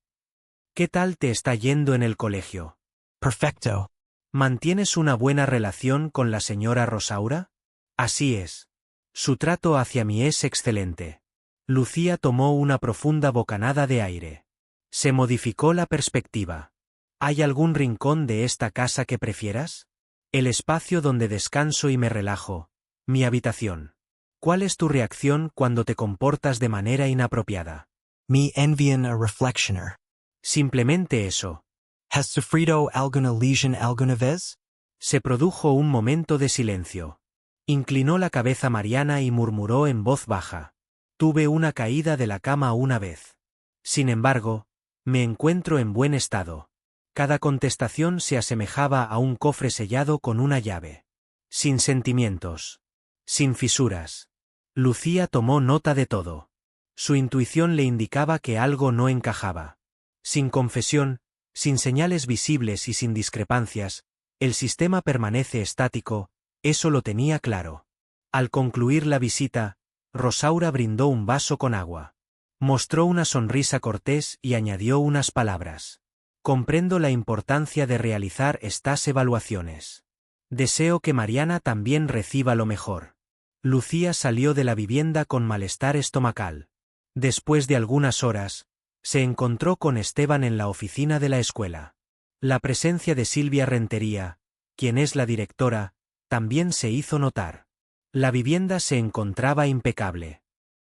¿Qué tal te está yendo en el colegio?
Perfecto.
¿Mantienes una buena relación con la señora Rosaura? Así es. Su trato hacia mí es excelente. Lucía tomó una profunda bocanada de aire. Se modificó la perspectiva. ¿Hay algún rincón de esta casa que prefieras? El espacio donde descanso y me relajo. Mi habitación. ¿Cuál es tu reacción cuando te comportas de manera inapropiada?
Me envían a reflexionar.
Simplemente eso.
¿Has sufrido alguna lesión alguna vez?
Se produjo un momento de silencio. Inclinó la cabeza Mariana y murmuró en voz baja. Tuve una caída de la cama una vez. Sin embargo, me encuentro en buen estado. Cada contestación se asemejaba a un cofre sellado con una llave. Sin sentimientos. Sin fisuras. Lucía tomó nota de todo. Su intuición le indicaba que algo no encajaba. Sin confesión, sin señales visibles y sin discrepancias, el sistema permanece estático, eso lo tenía claro. Al concluir la visita, Rosaura brindó un vaso con agua. Mostró una sonrisa cortés y añadió unas palabras. Comprendo la importancia de realizar estas evaluaciones. Deseo que Mariana también reciba lo mejor. Lucía salió de la vivienda con malestar estomacal. Después de algunas horas, se encontró con Esteban en la oficina de la escuela. La presencia de Silvia Rentería, quien es la directora, también se hizo notar. La vivienda se encontraba impecable.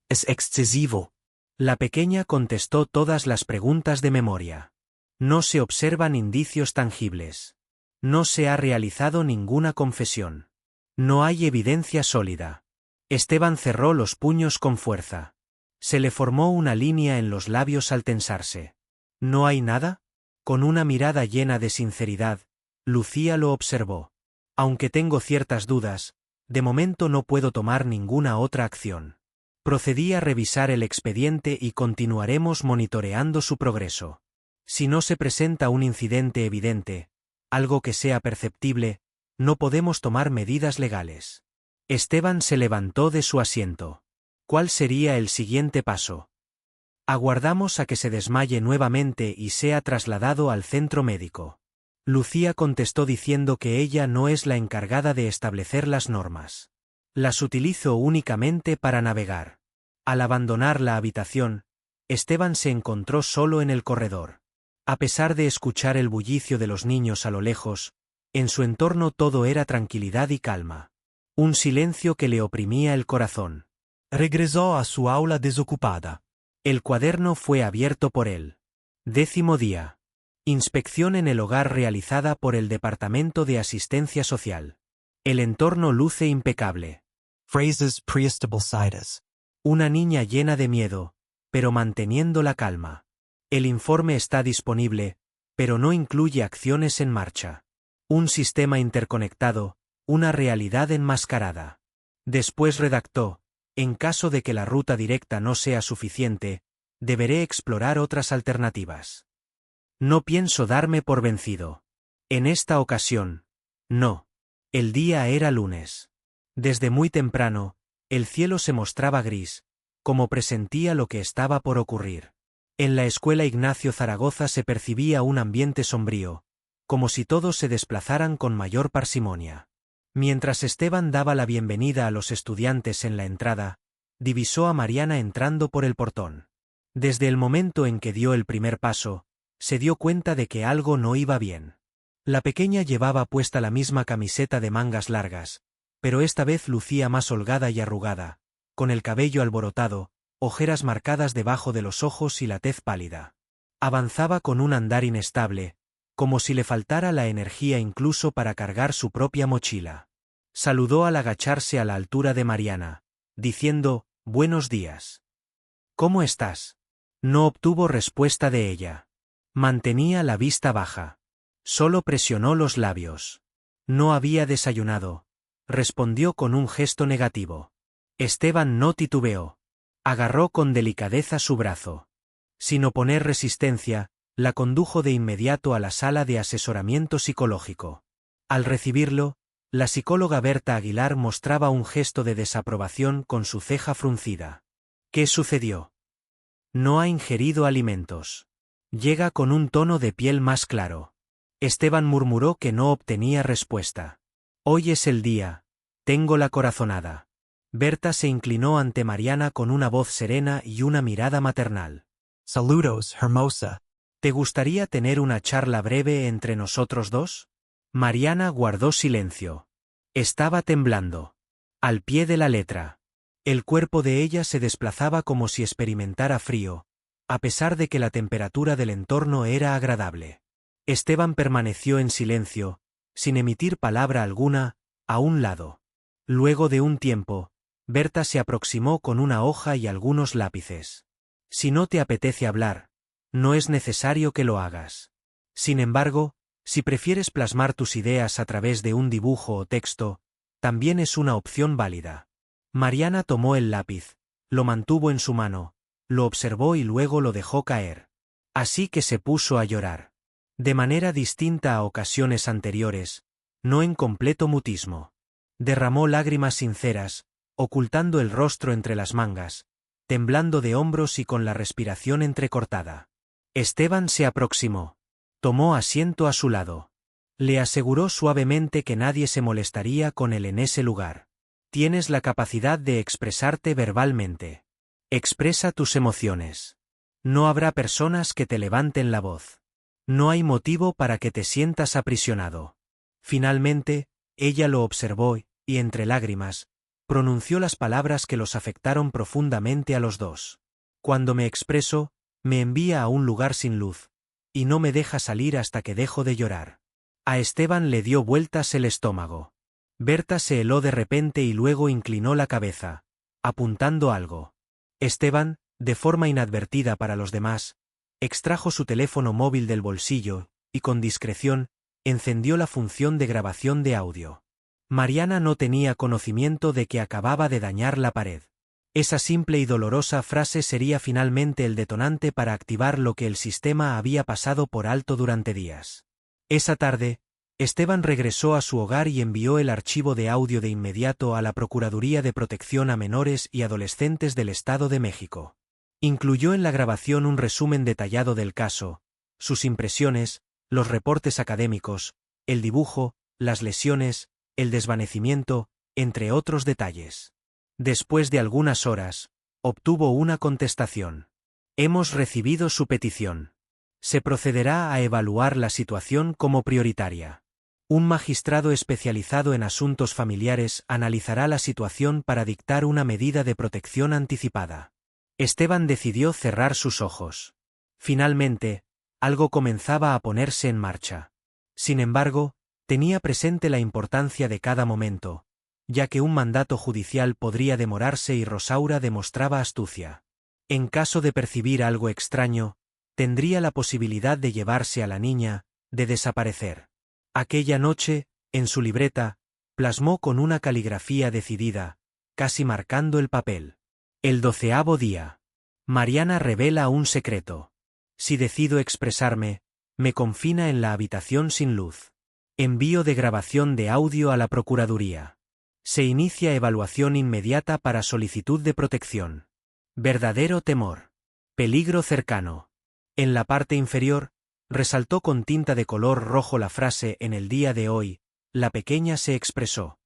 Es excesivo.
La pequeña contestó todas las preguntas de memoria. No se observan indicios tangibles. No se ha realizado ninguna confesión. No hay evidencia sólida. Esteban cerró los puños con fuerza. Se le formó una línea en los labios al tensarse. ¿No hay nada? Con una mirada llena de sinceridad, Lucía lo observó. Aunque tengo ciertas dudas, de momento no puedo tomar ninguna otra acción. Procedí a revisar el expediente y continuaremos monitoreando su progreso. Si no se presenta un incidente evidente, algo que sea perceptible, no podemos tomar medidas legales. Esteban se levantó de su asiento. ¿Cuál sería el siguiente paso? Aguardamos a que se desmaye nuevamente y sea trasladado al centro médico. Lucía contestó diciendo que ella no es la encargada de establecer las normas. Las utilizo únicamente para navegar. Al abandonar la habitación, Esteban se encontró solo en el corredor. A pesar de escuchar el bullicio de los niños a lo lejos, en su entorno todo era tranquilidad y calma. Un silencio que le oprimía el corazón.
Regresó a su aula desocupada.
El cuaderno fue abierto por él. 10º día. Inspección en el hogar realizada por el Departamento de Asistencia Social. El entorno luce impecable.
Phrases preestabilizadas.
Una niña llena de miedo, pero manteniendo la calma. El informe está disponible, pero no incluye acciones en marcha. Un sistema interconectado, una realidad enmascarada. Después redactó, en caso de que la ruta directa no sea suficiente, deberé explorar otras alternativas. No pienso darme por vencido. En esta ocasión, no. El día era lunes. Desde muy temprano, el cielo se mostraba gris, como presentía lo que estaba por ocurrir. En la escuela Ignacio Zaragoza se percibía un ambiente sombrío, como si todos se desplazaran con mayor parsimonia. Mientras Esteban daba la bienvenida a los estudiantes en la entrada, divisó a Mariana entrando por el portón. Desde el momento en que dio el primer paso, se dio cuenta de que algo no iba bien. La pequeña llevaba puesta la misma camiseta de mangas largas, pero esta vez lucía más holgada y arrugada, con el cabello alborotado, ojeras marcadas debajo de los ojos y la tez pálida. Avanzaba con un andar inestable, como si le faltara la energía incluso para cargar su propia mochila. Saludó al agacharse a la altura de Mariana, diciendo, «Buenos días». «¿Cómo estás?». No obtuvo respuesta de ella. Mantenía la vista baja. Solo presionó los labios. «No había desayunado», respondió con un gesto negativo. Esteban no titubeó. Agarró con delicadeza su brazo. Sin oponer resistencia, la condujo de inmediato a la sala de asesoramiento psicológico. Al recibirlo, la psicóloga Berta Aguilar mostraba un gesto de desaprobación con su ceja fruncida. ¿Qué sucedió? No ha ingerido alimentos. Llega con un tono de piel más claro. Esteban murmuró que no obtenía respuesta. Hoy es el día. Tengo la corazonada. Berta se inclinó ante Mariana con una voz serena y una mirada maternal.
Saludos, hermosa.
¿Te gustaría tener una charla breve entre nosotros dos? Mariana guardó silencio. Estaba temblando. Al pie de la letra. El cuerpo de ella se desplazaba como si experimentara frío, a pesar de que la temperatura del entorno era agradable. Esteban permaneció en silencio, sin emitir palabra alguna, a un lado. Luego de un tiempo, Berta se aproximó con una hoja y algunos lápices. Si no te apetece hablar, no es necesario que lo hagas. Sin embargo, si prefieres plasmar tus ideas a través de un dibujo o texto, también es una opción válida. Mariana tomó el lápiz, lo mantuvo en su mano, lo observó y luego lo dejó caer. Así que se puso a llorar. De manera distinta a ocasiones anteriores, no en completo mutismo. Derramó lágrimas sinceras, ocultando el rostro entre las mangas, temblando de hombros y con la respiración entrecortada. Esteban se aproximó. Tomó asiento a su lado. Le aseguró suavemente que nadie se molestaría con él en ese lugar. Tienes la capacidad de expresarte verbalmente. Expresa tus emociones. No habrá personas que te levanten la voz. No hay motivo para que te sientas aprisionado. Finalmente, ella lo observó y, entre lágrimas, pronunció las palabras que los afectaron profundamente a los dos. Cuando me expreso, me envía a un lugar sin luz, y no me deja salir hasta que dejo de llorar. A Esteban le dio vueltas el estómago. Berta se heló de repente y luego inclinó la cabeza, apuntando algo. Esteban, de forma inadvertida para los demás, extrajo su teléfono móvil del bolsillo, y con discreción, encendió la función de grabación de audio. Mariana no tenía conocimiento de que acababa de dañar la pared. Esa simple y dolorosa frase sería finalmente el detonante para activar lo que el sistema había pasado por alto durante días. Esa tarde, Esteban regresó a su hogar y envió el archivo de audio de inmediato a la Procuraduría de Protección a Menores y Adolescentes del Estado de México. Incluyó en la grabación un resumen detallado del caso, sus impresiones, los reportes académicos, el dibujo, las lesiones, el desvanecimiento, entre otros detalles. Después de algunas horas, obtuvo una contestación. Hemos recibido su petición. Se procederá a evaluar la situación como prioritaria. Un magistrado especializado en asuntos familiares analizará la situación para dictar una medida de protección anticipada. Esteban decidió cerrar sus ojos. Finalmente, algo comenzaba a ponerse en marcha. Sin embargo, tenía presente la importancia de cada momento, ya que un mandato judicial podría demorarse y Rosaura demostraba astucia. En caso de percibir algo extraño, Tendría la posibilidad de llevarse a la niña, de desaparecer. Aquella noche, en su libreta, plasmó con una caligrafía decidida, casi marcando el papel. El 12º día. Mariana revela un secreto. Si decido expresarme, me confina en la habitación sin luz. Envío de grabación de audio a la Procuraduría. Se inicia evaluación inmediata para solicitud de protección. Verdadero temor. Peligro cercano. En la parte inferior, resaltó con tinta de color rojo la frase «En el día de hoy, la pequeña se expresó».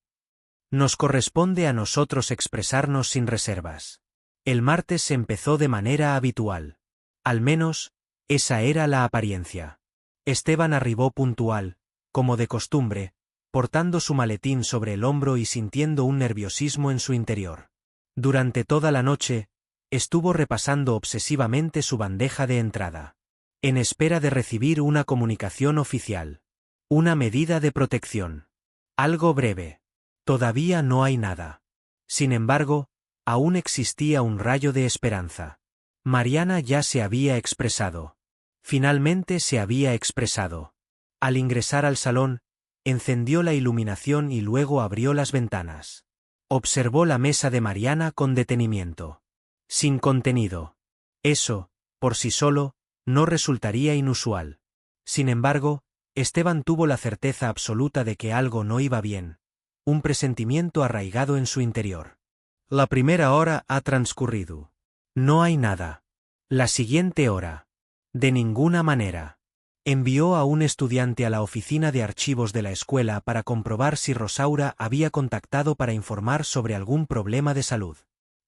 Nos corresponde a nosotros expresarnos sin reservas. El martes se empezó de manera habitual. Al menos, esa era la apariencia. Esteban arribó puntual, como de costumbre, portando su maletín sobre el hombro y sintiendo un nerviosismo en su interior. Durante toda la noche, estuvo repasando obsesivamente su bandeja de entrada. En espera de recibir una comunicación oficial. Una medida de protección. Algo breve. Todavía no hay nada. Sin embargo, aún existía un rayo de esperanza. Mariana ya se había expresado. Finalmente se había expresado. Al ingresar al salón, encendió la iluminación y luego abrió las ventanas. Observó la mesa de Mariana con detenimiento. Sin contenido. Eso, por sí solo, no resultaría inusual. Sin embargo, Esteban tuvo la certeza absoluta de que algo no iba bien. Un presentimiento arraigado en su interior. La primera hora ha transcurrido. No hay nada. La siguiente hora. De ninguna manera. Envió a un estudiante a la oficina de archivos de la escuela para comprobar si Rosaura había contactado para informar sobre algún problema de salud.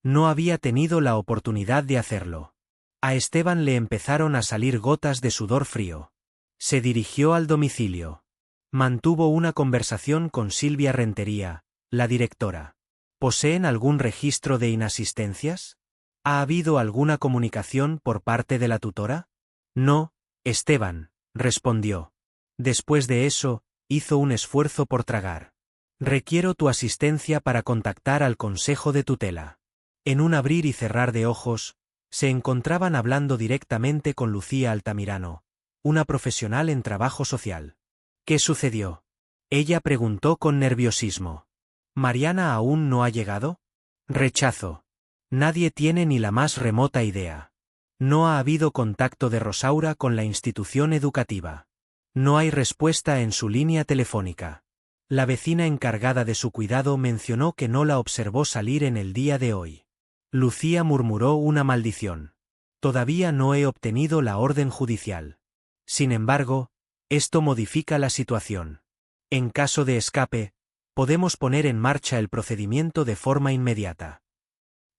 No había tenido la oportunidad de hacerlo. A Esteban le empezaron a salir gotas de sudor frío. Se dirigió al domicilio. Mantuvo una conversación con Silvia Rentería, la directora. ¿Poseen algún registro de inasistencias? ¿Ha habido alguna comunicación por parte de la tutora? No, Esteban, respondió. Después de eso, hizo un esfuerzo por tragar. Requiero tu asistencia para contactar al Consejo de Tutela. En un abrir y cerrar de ojos, se encontraban hablando directamente con Lucía Altamirano, una profesional en trabajo social. ¿Qué sucedió? Ella preguntó con nerviosismo. ¿Mariana aún no ha llegado? Rechazo. Nadie tiene ni la más remota idea. No ha habido contacto de Rosaura con la institución educativa. No hay respuesta en su línea telefónica. La vecina encargada de su cuidado mencionó que no la observó salir en el día de hoy. Lucía murmuró una maldición. Todavía no he obtenido la orden judicial. Sin embargo, esto modifica la situación. En caso de escape, podemos poner en marcha el procedimiento de forma inmediata.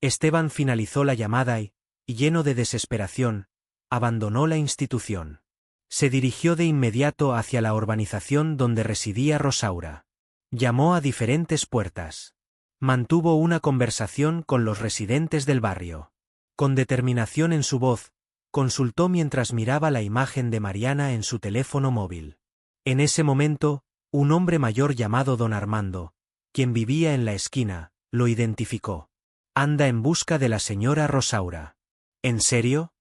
Esteban finalizó la llamada y, lleno de desesperación, abandonó la institución. Se dirigió de inmediato hacia la urbanización donde residía Rosaura. Llamó a diferentes puertas. Mantuvo una conversación con los residentes del barrio. Con determinación en su voz, consultó mientras miraba la imagen de Mariana en su teléfono móvil. En ese momento, un hombre mayor llamado don Armando, quien vivía en la esquina, lo identificó. Anda en busca de la señora Rosaura. ¿En serio?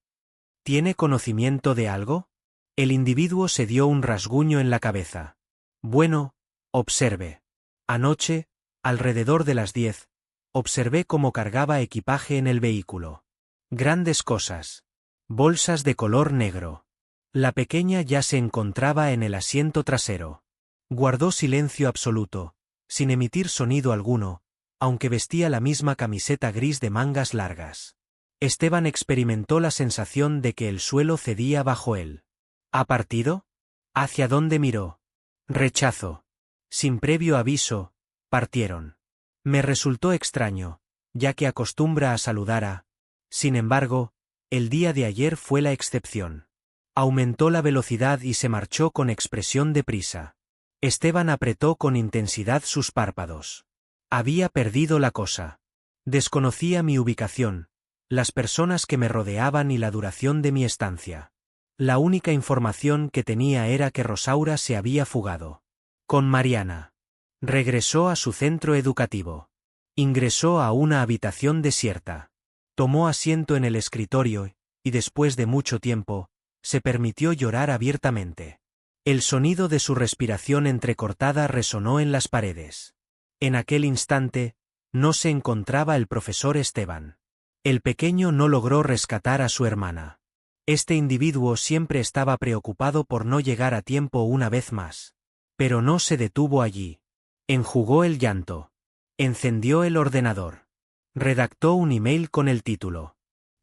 ¿Tiene conocimiento de algo? El individuo se dio un rasguño en la cabeza. Bueno, observe. Anoche, alrededor de las 10, observé cómo cargaba equipaje en el vehículo. Grandes cosas. Bolsas de color negro. La pequeña ya se encontraba en el asiento trasero. Guardó silencio absoluto, sin emitir sonido alguno, aunque vestía la misma camiseta gris de mangas largas. Esteban experimentó la sensación de que el suelo cedía bajo él. ¿Ha partido? ¿Hacia dónde miró? Rechazo. Sin previo aviso, partieron. Me resultó extraño, ya que acostumbra a saludar a... Sin embargo, el día de ayer fue la excepción. Aumentó la velocidad y se marchó con expresión de prisa. Esteban apretó con intensidad sus párpados. Había perdido la cosa. Desconocía mi ubicación, las personas que me rodeaban y la duración de mi estancia. La única información que tenía era que Rosaura se había fugado. Con Mariana. Regresó a su centro educativo. Ingresó a una habitación desierta. Tomó asiento en el escritorio y, después de mucho tiempo, Se permitió llorar abiertamente. El sonido de su respiración entrecortada resonó en las paredes. En aquel instante, no se encontraba el profesor Esteban. El pequeño no logró rescatar a su hermana. Este individuo siempre estaba preocupado por no llegar a tiempo una vez más. Pero no se detuvo allí. Enjugó el llanto. Encendió el ordenador. Redactó un email con el título.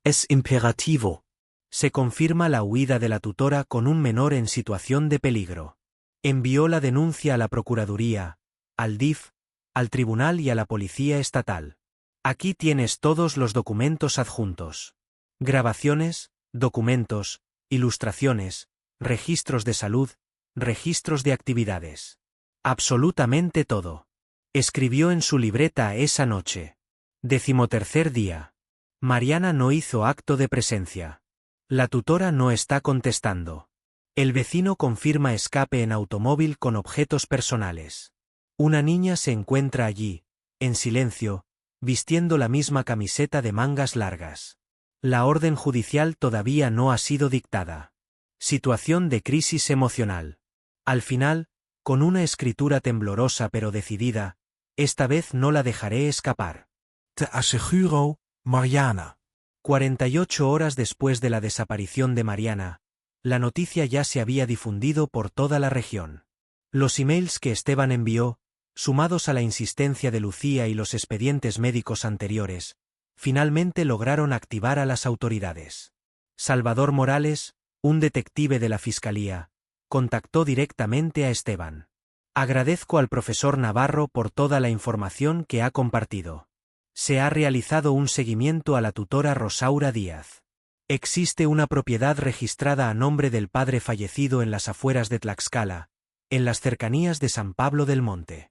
Es imperativo.
Se confirma la huida de la tutora con un menor en situación de peligro. Envió la denuncia a la Procuraduría, al DIF, al Tribunal y a la Policía Estatal. Aquí tienes todos los documentos adjuntos. Grabaciones, documentos, ilustraciones, registros de salud, registros de actividades. Absolutamente todo. Escribió en su libreta esa noche. 13º día. Mariana no hizo acto de presencia. La tutora no está contestando. El vecino confirma escape en automóvil con objetos personales. Una niña se encuentra allí, en silencio, vistiendo la misma camiseta de mangas largas. La orden judicial todavía no ha sido dictada. Situación de crisis emocional. Al final, con una escritura temblorosa pero decidida, esta vez no la dejaré escapar.
Te aseguro, Mariana.
48 horas después de la desaparición de Mariana, la noticia ya se había difundido por toda la región. Los emails que Esteban envió, sumados a la insistencia de Lucía y los expedientes médicos anteriores, finalmente lograron activar a las autoridades. Salvador Morales, un detective de la Fiscalía, contactó directamente a Esteban. Agradezco al profesor Navarro por toda la información que ha compartido. Se ha realizado un seguimiento a la tutora Rosaura Díaz. Existe una propiedad registrada a nombre del padre fallecido en las afueras de Tlaxcala, en las cercanías de San Pablo del Monte.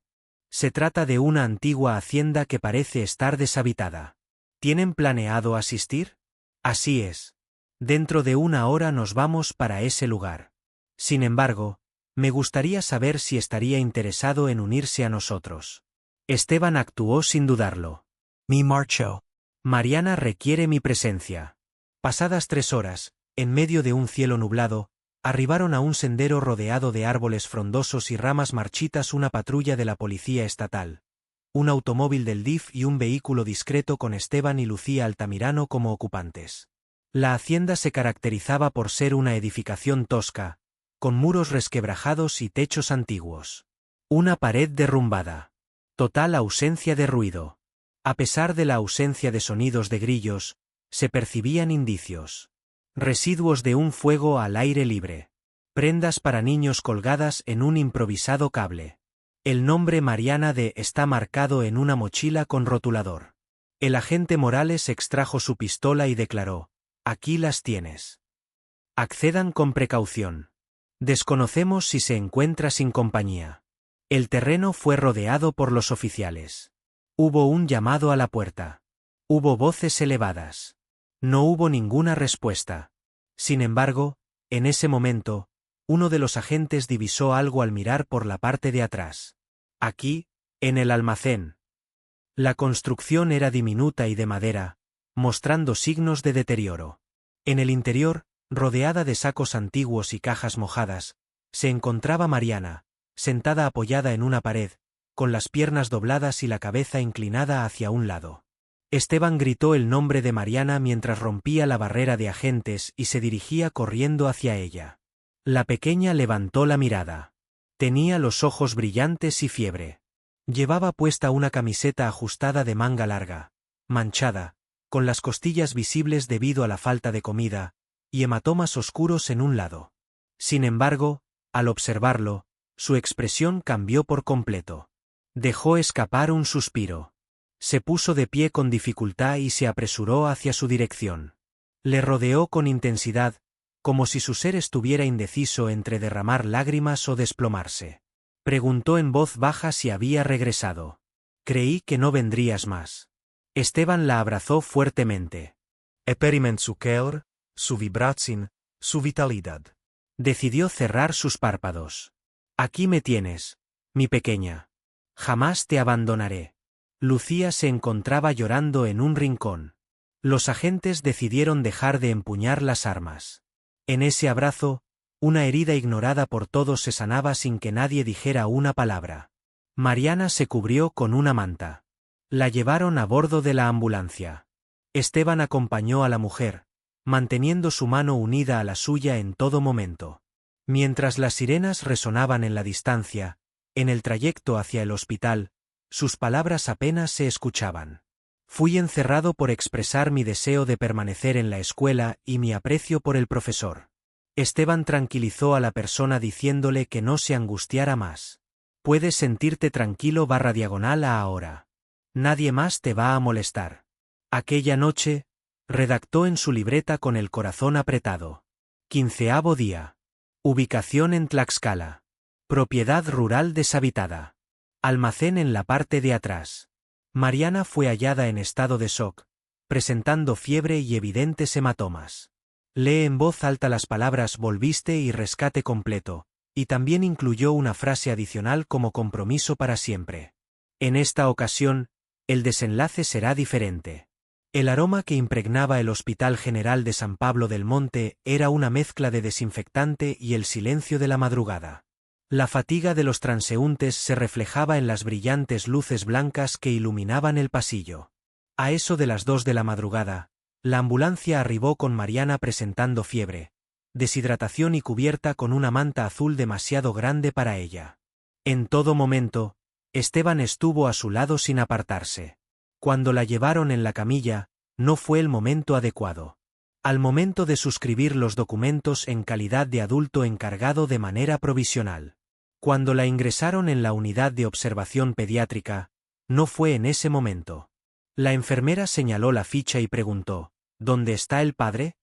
Se trata de una antigua hacienda que parece estar deshabitada. ¿Tienen planeado asistir? Así es. Dentro de una hora nos vamos para ese lugar. Sin embargo, me gustaría saber si estaría interesado en unirse a nosotros. Esteban actuó sin dudarlo.
Me marcho.
Mariana requiere mi presencia. Pasadas 3 horas, en medio de un cielo nublado, arribaron a un sendero rodeado de árboles frondosos y ramas marchitas una patrulla de la Policía Estatal, un automóvil del DIF y un vehículo discreto con Esteban y Lucía Altamirano como ocupantes. La hacienda se caracterizaba por ser una edificación tosca, con muros resquebrajados y techos antiguos. Una pared derrumbada. Total ausencia de ruido. A pesar de la ausencia de sonidos de grillos, se percibían indicios. Residuos de un fuego al aire libre. Prendas para niños colgadas en un improvisado cable. El nombre Mariana D. está marcado en una mochila con rotulador. El agente Morales extrajo su pistola y declaró: «Aquí las tienes. Accedan con precaución. Desconocemos si se encuentra sin compañía». El terreno fue rodeado por los oficiales. Hubo un llamado a la puerta. Hubo voces elevadas. No hubo ninguna respuesta. Sin embargo, en ese momento, uno de los agentes divisó algo al mirar por la parte de atrás. Aquí, en el almacén. La construcción era diminuta y de madera, mostrando signos de deterioro. En el interior, rodeada de sacos antiguos y cajas mojadas, se encontraba Mariana, sentada apoyada en una pared, con las piernas dobladas y la cabeza inclinada hacia un lado. Esteban gritó el nombre de Mariana mientras rompía la barrera de agentes y se dirigía corriendo hacia ella. La pequeña levantó la mirada. Tenía los ojos brillantes y fiebre. Llevaba puesta una camiseta ajustada de manga larga, manchada, con las costillas visibles debido a la falta de comida, y hematomas oscuros en un lado. Sin embargo, al observarlo, su expresión cambió por completo. Dejó escapar un suspiro. Se puso de pie con dificultad y se apresuró hacia su dirección. Le rodeó con intensidad, como si su ser estuviera indeciso entre derramar lágrimas o desplomarse. Preguntó en voz baja si había regresado. «Creí que no vendrías más». Esteban la abrazó fuertemente.
Experiment su calor, su vibración, su vitalidad.
Decidió cerrar sus párpados. «Aquí me tienes, mi pequeña. Jamás te abandonaré». Lucía se encontraba llorando en un rincón. Los agentes decidieron dejar de empuñar las armas. En ese abrazo, una herida ignorada por todos se sanaba sin que nadie dijera una palabra. Mariana se cubrió con una manta. La llevaron a bordo de la ambulancia. Esteban acompañó a la mujer, manteniendo su mano unida a la suya en todo momento. Mientras las sirenas resonaban en la distancia, en el trayecto hacia el hospital, sus palabras apenas se escuchaban. Fui encerrado por expresar mi deseo de permanecer en la escuela y mi aprecio por el profesor. Esteban tranquilizó a la persona diciéndole que no se angustiara más. Puedes sentirte tranquilo /diagonal a ahora. Nadie más te va a molestar. Aquella noche, redactó en su libreta con el corazón apretado. 15º día. Ubicación en Tlaxcala. Propiedad rural deshabitada. Almacén en la parte de atrás. Mariana fue hallada en estado de shock, presentando fiebre y evidentes hematomas. Lee en voz alta las palabras volviste y rescate completo, y también incluyó una frase adicional como compromiso para siempre. En esta ocasión, el desenlace será diferente. El aroma que impregnaba el Hospital General de San Pablo del Monte era una mezcla de desinfectante y el silencio de la madrugada. La fatiga de los transeúntes se reflejaba en las brillantes luces blancas que iluminaban el pasillo. A eso de las 2 de la madrugada, la ambulancia arribó con Mariana presentando fiebre, deshidratación y cubierta con una manta azul demasiado grande para ella. En todo momento, Esteban estuvo a su lado sin apartarse. Cuando la llevaron en la camilla, no fue el momento adecuado. Al momento de suscribir los documentos en calidad de adulto encargado de manera provisional. Cuando la ingresaron en la unidad de observación pediátrica, no fue en ese momento. La enfermera señaló la ficha y preguntó, ¿dónde está el padre?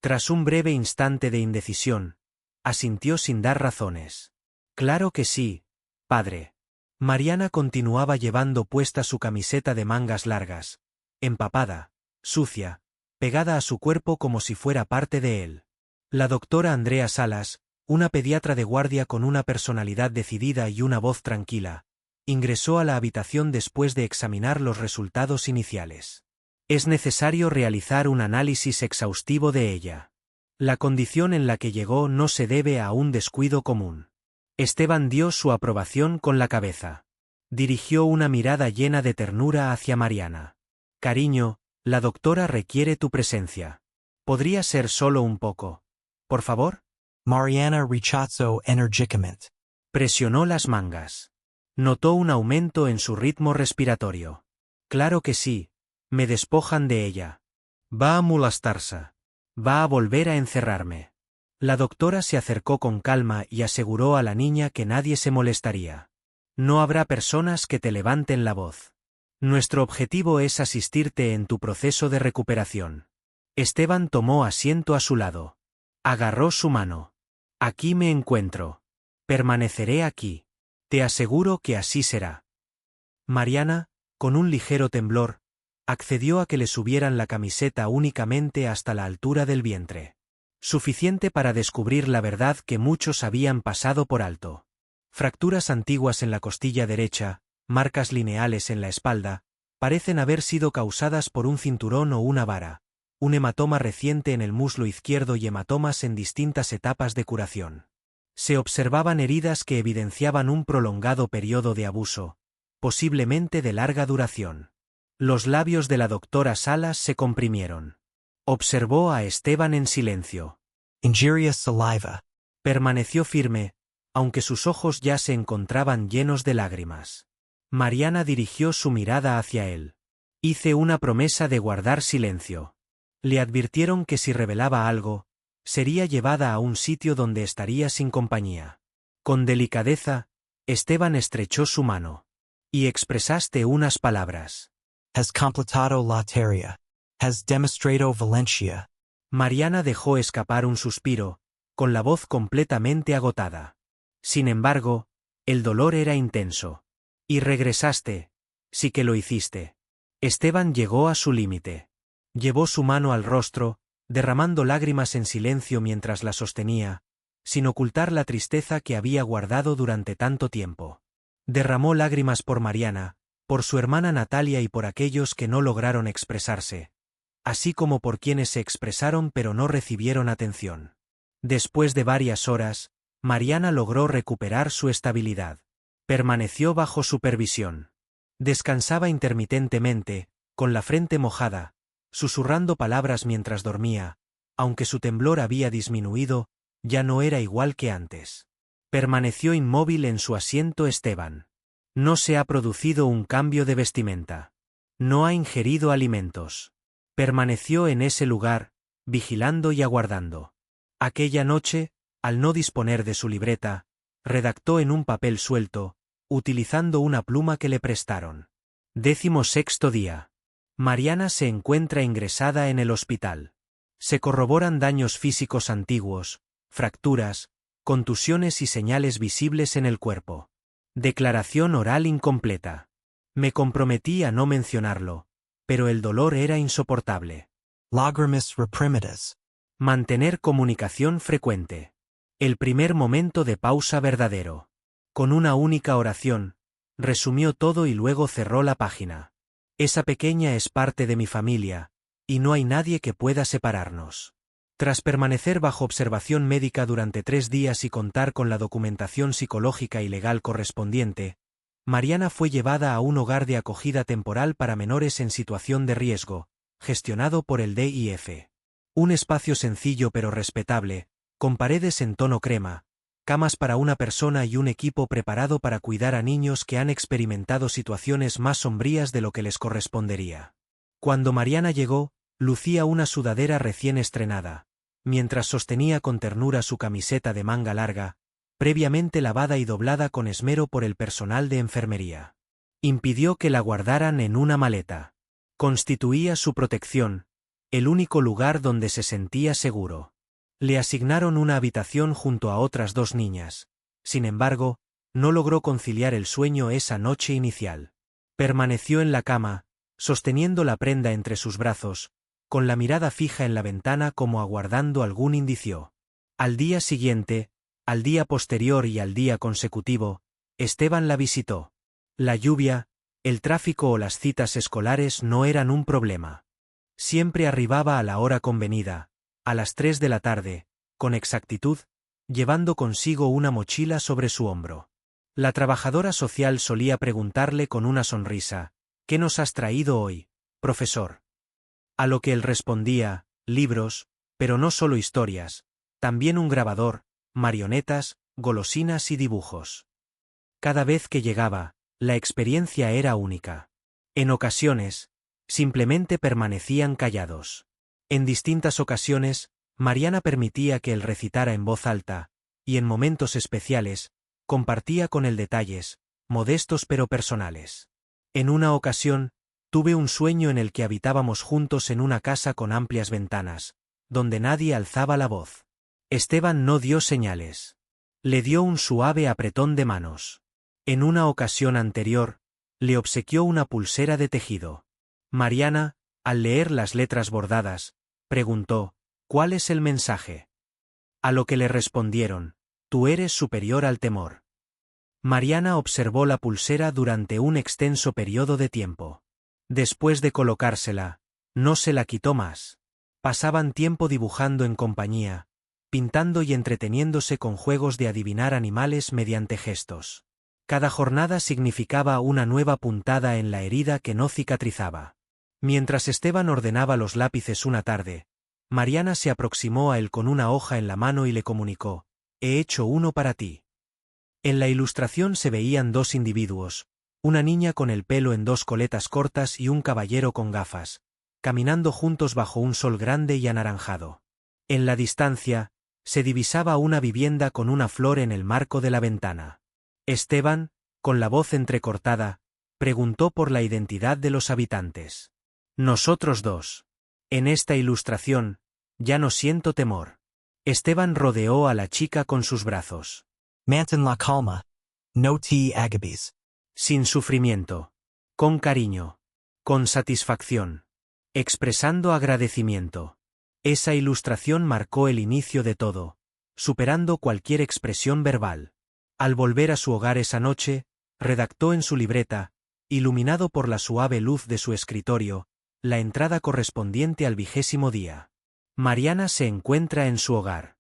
Tras un breve instante de indecisión, asintió sin dar razones. Claro que sí, padre. Mariana continuaba llevando puesta su camiseta de mangas largas, empapada, sucia, pegada a su cuerpo como si fuera parte de él. La doctora Andrea Salas, una pediatra de guardia con una personalidad decidida y una voz tranquila, ingresó a la habitación después de examinar los resultados iniciales. Es necesario realizar un análisis exhaustivo de ella. La condición en la que llegó no se debe a un descuido común. Esteban dio su aprobación con la cabeza. Dirigió una mirada llena de ternura hacia Mariana. Cariño, la doctora requiere tu presencia. ¿Podría ser solo un poco? ¿Por favor?
Mariana rechazó enérgicamente.
Presionó las mangas. Notó un aumento en su ritmo respiratorio. Claro que sí, me despojan de ella. Va a molestarse. Va a volver a encerrarme. La doctora se acercó con calma y aseguró a la niña que nadie se molestaría. No habrá personas que te levanten la voz. Nuestro objetivo es asistirte en tu proceso de recuperación. Esteban tomó asiento a su lado. Agarró su mano. Aquí me encuentro. Permaneceré aquí. Te aseguro que así será. Mariana, con un ligero temblor, accedió a que le subieran la camiseta únicamente hasta la altura del vientre. Suficiente para descubrir la verdad que muchos habían pasado por alto. Fracturas antiguas en la costilla derecha, marcas lineales en la espalda, parecen haber sido causadas por un cinturón o una vara, un hematoma reciente en el muslo izquierdo y hematomas en distintas etapas de curación. Se observaban heridas que evidenciaban un prolongado periodo de abuso, posiblemente de larga duración. Los labios de la doctora Salas se comprimieron. Observó a Esteban en silencio.
Injurious saliva.
Permaneció firme, aunque sus ojos ya se encontraban llenos de lágrimas. Mariana dirigió su mirada hacia él. Hice una promesa de guardar silencio. Le advirtieron que si revelaba algo, sería llevada a un sitio donde estaría sin compañía. Con delicadeza, Esteban estrechó su mano. Y expresaste unas palabras.
Has completado la tarea. Has demostrado Valencia.
Mariana dejó escapar un suspiro, con la voz completamente agotada. Sin embargo, el dolor era intenso. Y regresaste. Sí que lo hiciste. Esteban llegó a su límite. Llevó su mano al rostro, derramando lágrimas en silencio mientras la sostenía, sin ocultar la tristeza que había guardado durante tanto tiempo. Derramó lágrimas por Mariana, por su hermana Natalia y por aquellos que no lograron expresarse, así como por quienes se expresaron pero no recibieron atención. Después de varias horas, Mariana logró recuperar su estabilidad. Permaneció bajo supervisión. Descansaba intermitentemente, con la frente mojada, susurrando palabras mientras dormía. Aunque su temblor había disminuido, ya no era igual que antes. Permaneció inmóvil en su asiento Esteban. No se ha producido un cambio de vestimenta. No ha ingerido alimentos. Permaneció en ese lugar, vigilando y aguardando. Aquella noche, al no disponer de su libreta, redactó en un papel suelto, utilizando una pluma que le prestaron. 16º día. Mariana se encuentra ingresada en el hospital. Se corroboran daños físicos antiguos, fracturas, contusiones y señales visibles en el cuerpo. Declaración oral incompleta. Me comprometí a no mencionarlo, pero el dolor era insoportable.
Lagrimas reprimidas.
Mantener comunicación frecuente. El primer momento de pausa verdadero. Con una única oración, resumió todo y luego cerró la página. Esa pequeña es parte de mi familia, y no hay nadie que pueda separarnos. Tras permanecer bajo observación médica durante 3 días y contar con la documentación psicológica y legal correspondiente, Mariana fue llevada a un hogar de acogida temporal para menores en situación de riesgo, gestionado por el DIF. Un espacio sencillo pero respetable, con paredes en tono crema, camas para una persona y un equipo preparado para cuidar a niños que han experimentado situaciones más sombrías de lo que les correspondería. Cuando Mariana llegó, lucía una sudadera recién estrenada, mientras sostenía con ternura su camiseta de manga larga, previamente lavada y doblada con esmero por el personal de enfermería. Impidió que la guardaran en una maleta. Constituía su protección, el único lugar donde se sentía seguro. Le asignaron una habitación junto a otras 2 niñas. Sin embargo, no logró conciliar el sueño esa noche inicial. Permaneció en la cama, sosteniendo la prenda entre sus brazos, con la mirada fija en la ventana como aguardando algún indicio. Al día siguiente, al día posterior y al día consecutivo, Esteban la visitó. La lluvia, el tráfico o las citas escolares no eran un problema. Siempre arribaba a la hora convenida, a las 3 de la tarde, con exactitud, llevando consigo una mochila sobre su hombro. La trabajadora social solía preguntarle con una sonrisa, ¿qué nos has traído hoy, profesor? A lo que él respondía, libros, pero no solo historias, también un grabador, marionetas, golosinas y dibujos. Cada vez que llegaba, la experiencia era única. En ocasiones, simplemente permanecían callados. En distintas ocasiones, Mariana permitía que él recitara en voz alta, y en momentos especiales, compartía con él detalles, modestos pero personales. En una ocasión, tuve un sueño en el que habitábamos juntos en una casa con amplias ventanas, donde nadie alzaba la voz. Esteban no dio señales. Le dio un suave apretón de manos. En una ocasión anterior, le obsequió una pulsera de tejido. Mariana, al leer las letras bordadas, preguntó, ¿cuál es el mensaje? A lo que le respondieron, tú eres superior al temor. Mariana observó la pulsera durante un extenso periodo de tiempo. Después de colocársela, no se la quitó más. Pasaban tiempo dibujando en compañía, pintando y entreteniéndose con juegos de adivinar animales mediante gestos. Cada jornada significaba una nueva puntada en la herida que no cicatrizaba. Mientras Esteban ordenaba los lápices una tarde, Mariana se aproximó a él con una hoja en la mano y le comunicó, he hecho uno para ti. En la ilustración se veían 2 individuos, una niña con el pelo en 2 coletas cortas y un caballero con gafas, caminando juntos bajo un sol grande y anaranjado. En la distancia, se divisaba una vivienda con una flor en el marco de la ventana. Esteban, con la voz entrecortada, preguntó por la identidad de los habitantes. Nosotros 2. En esta ilustración, ya no siento temor. Esteban rodeó a la chica con sus brazos.
Manten la calma. No te agabes.
Sin sufrimiento. Con cariño. Con satisfacción. Expresando agradecimiento. Esa ilustración marcó el inicio de todo, superando cualquier expresión verbal. Al volver a su hogar esa noche, redactó en su libreta, iluminado por la suave luz de su escritorio, la entrada correspondiente al 20º día. Mariana se encuentra en su hogar.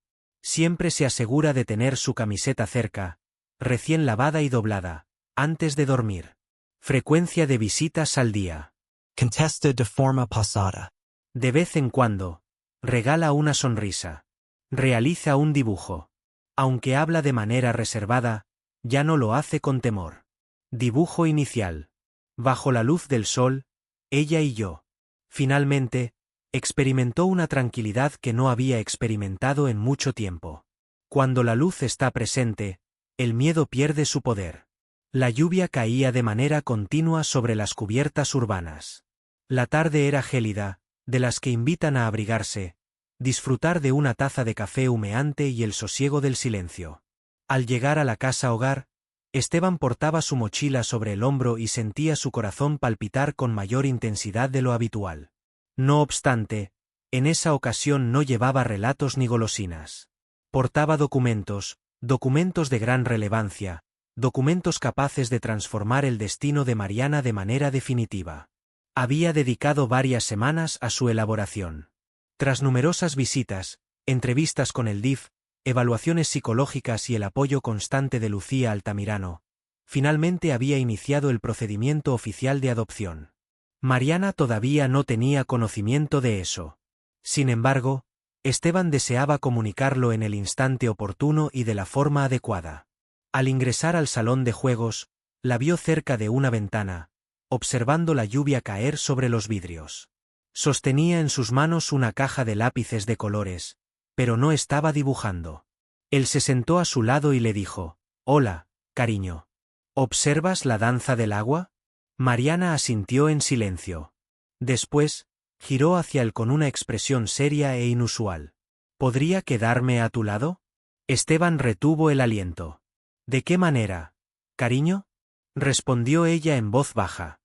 Siempre se asegura de tener su camiseta cerca, recién lavada y doblada, antes de dormir. Frecuencia de visitas al día.
Contesta de forma pasada.
De vez en cuando, regala una sonrisa. Realiza un dibujo. Aunque habla de manera reservada, ya no lo hace con temor. Dibujo inicial. Bajo la luz del sol, ella y yo. Finalmente, experimentó una tranquilidad que no había experimentado en mucho tiempo. Cuando la luz está presente, el miedo pierde su poder. La lluvia caía de manera continua sobre las cubiertas urbanas. La tarde era gélida, de las que invitan a abrigarse, disfrutar de una taza de café humeante y el sosiego del silencio. Al llegar a la casa hogar, Esteban portaba su mochila sobre el hombro y sentía su corazón palpitar con mayor intensidad de lo habitual. No obstante, en esa ocasión no llevaba relatos ni golosinas. Portaba documentos de gran relevancia, documentos capaces de transformar el destino de Mariana de manera definitiva. Había dedicado varias semanas a su elaboración. Tras numerosas visitas, entrevistas con el DIF, evaluaciones psicológicas y el apoyo constante de Lucía Altamirano, finalmente había iniciado el procedimiento oficial de adopción. Mariana todavía no tenía conocimiento de eso. Sin embargo, Esteban deseaba comunicarlo en el instante oportuno y de la forma adecuada. Al ingresar al salón de juegos, la vio cerca de una ventana, observando la lluvia caer sobre los vidrios. Sostenía en sus manos una caja de lápices de colores, pero no estaba dibujando. Él se sentó a su lado y le dijo: «Hola, cariño. ¿Observas la danza del agua?» Mariana asintió en silencio. Después, giró hacia él con una expresión seria e inusual. «¿Podría quedarme a tu lado?» Esteban retuvo el aliento. «¿De qué manera, cariño?», respondió ella en voz baja.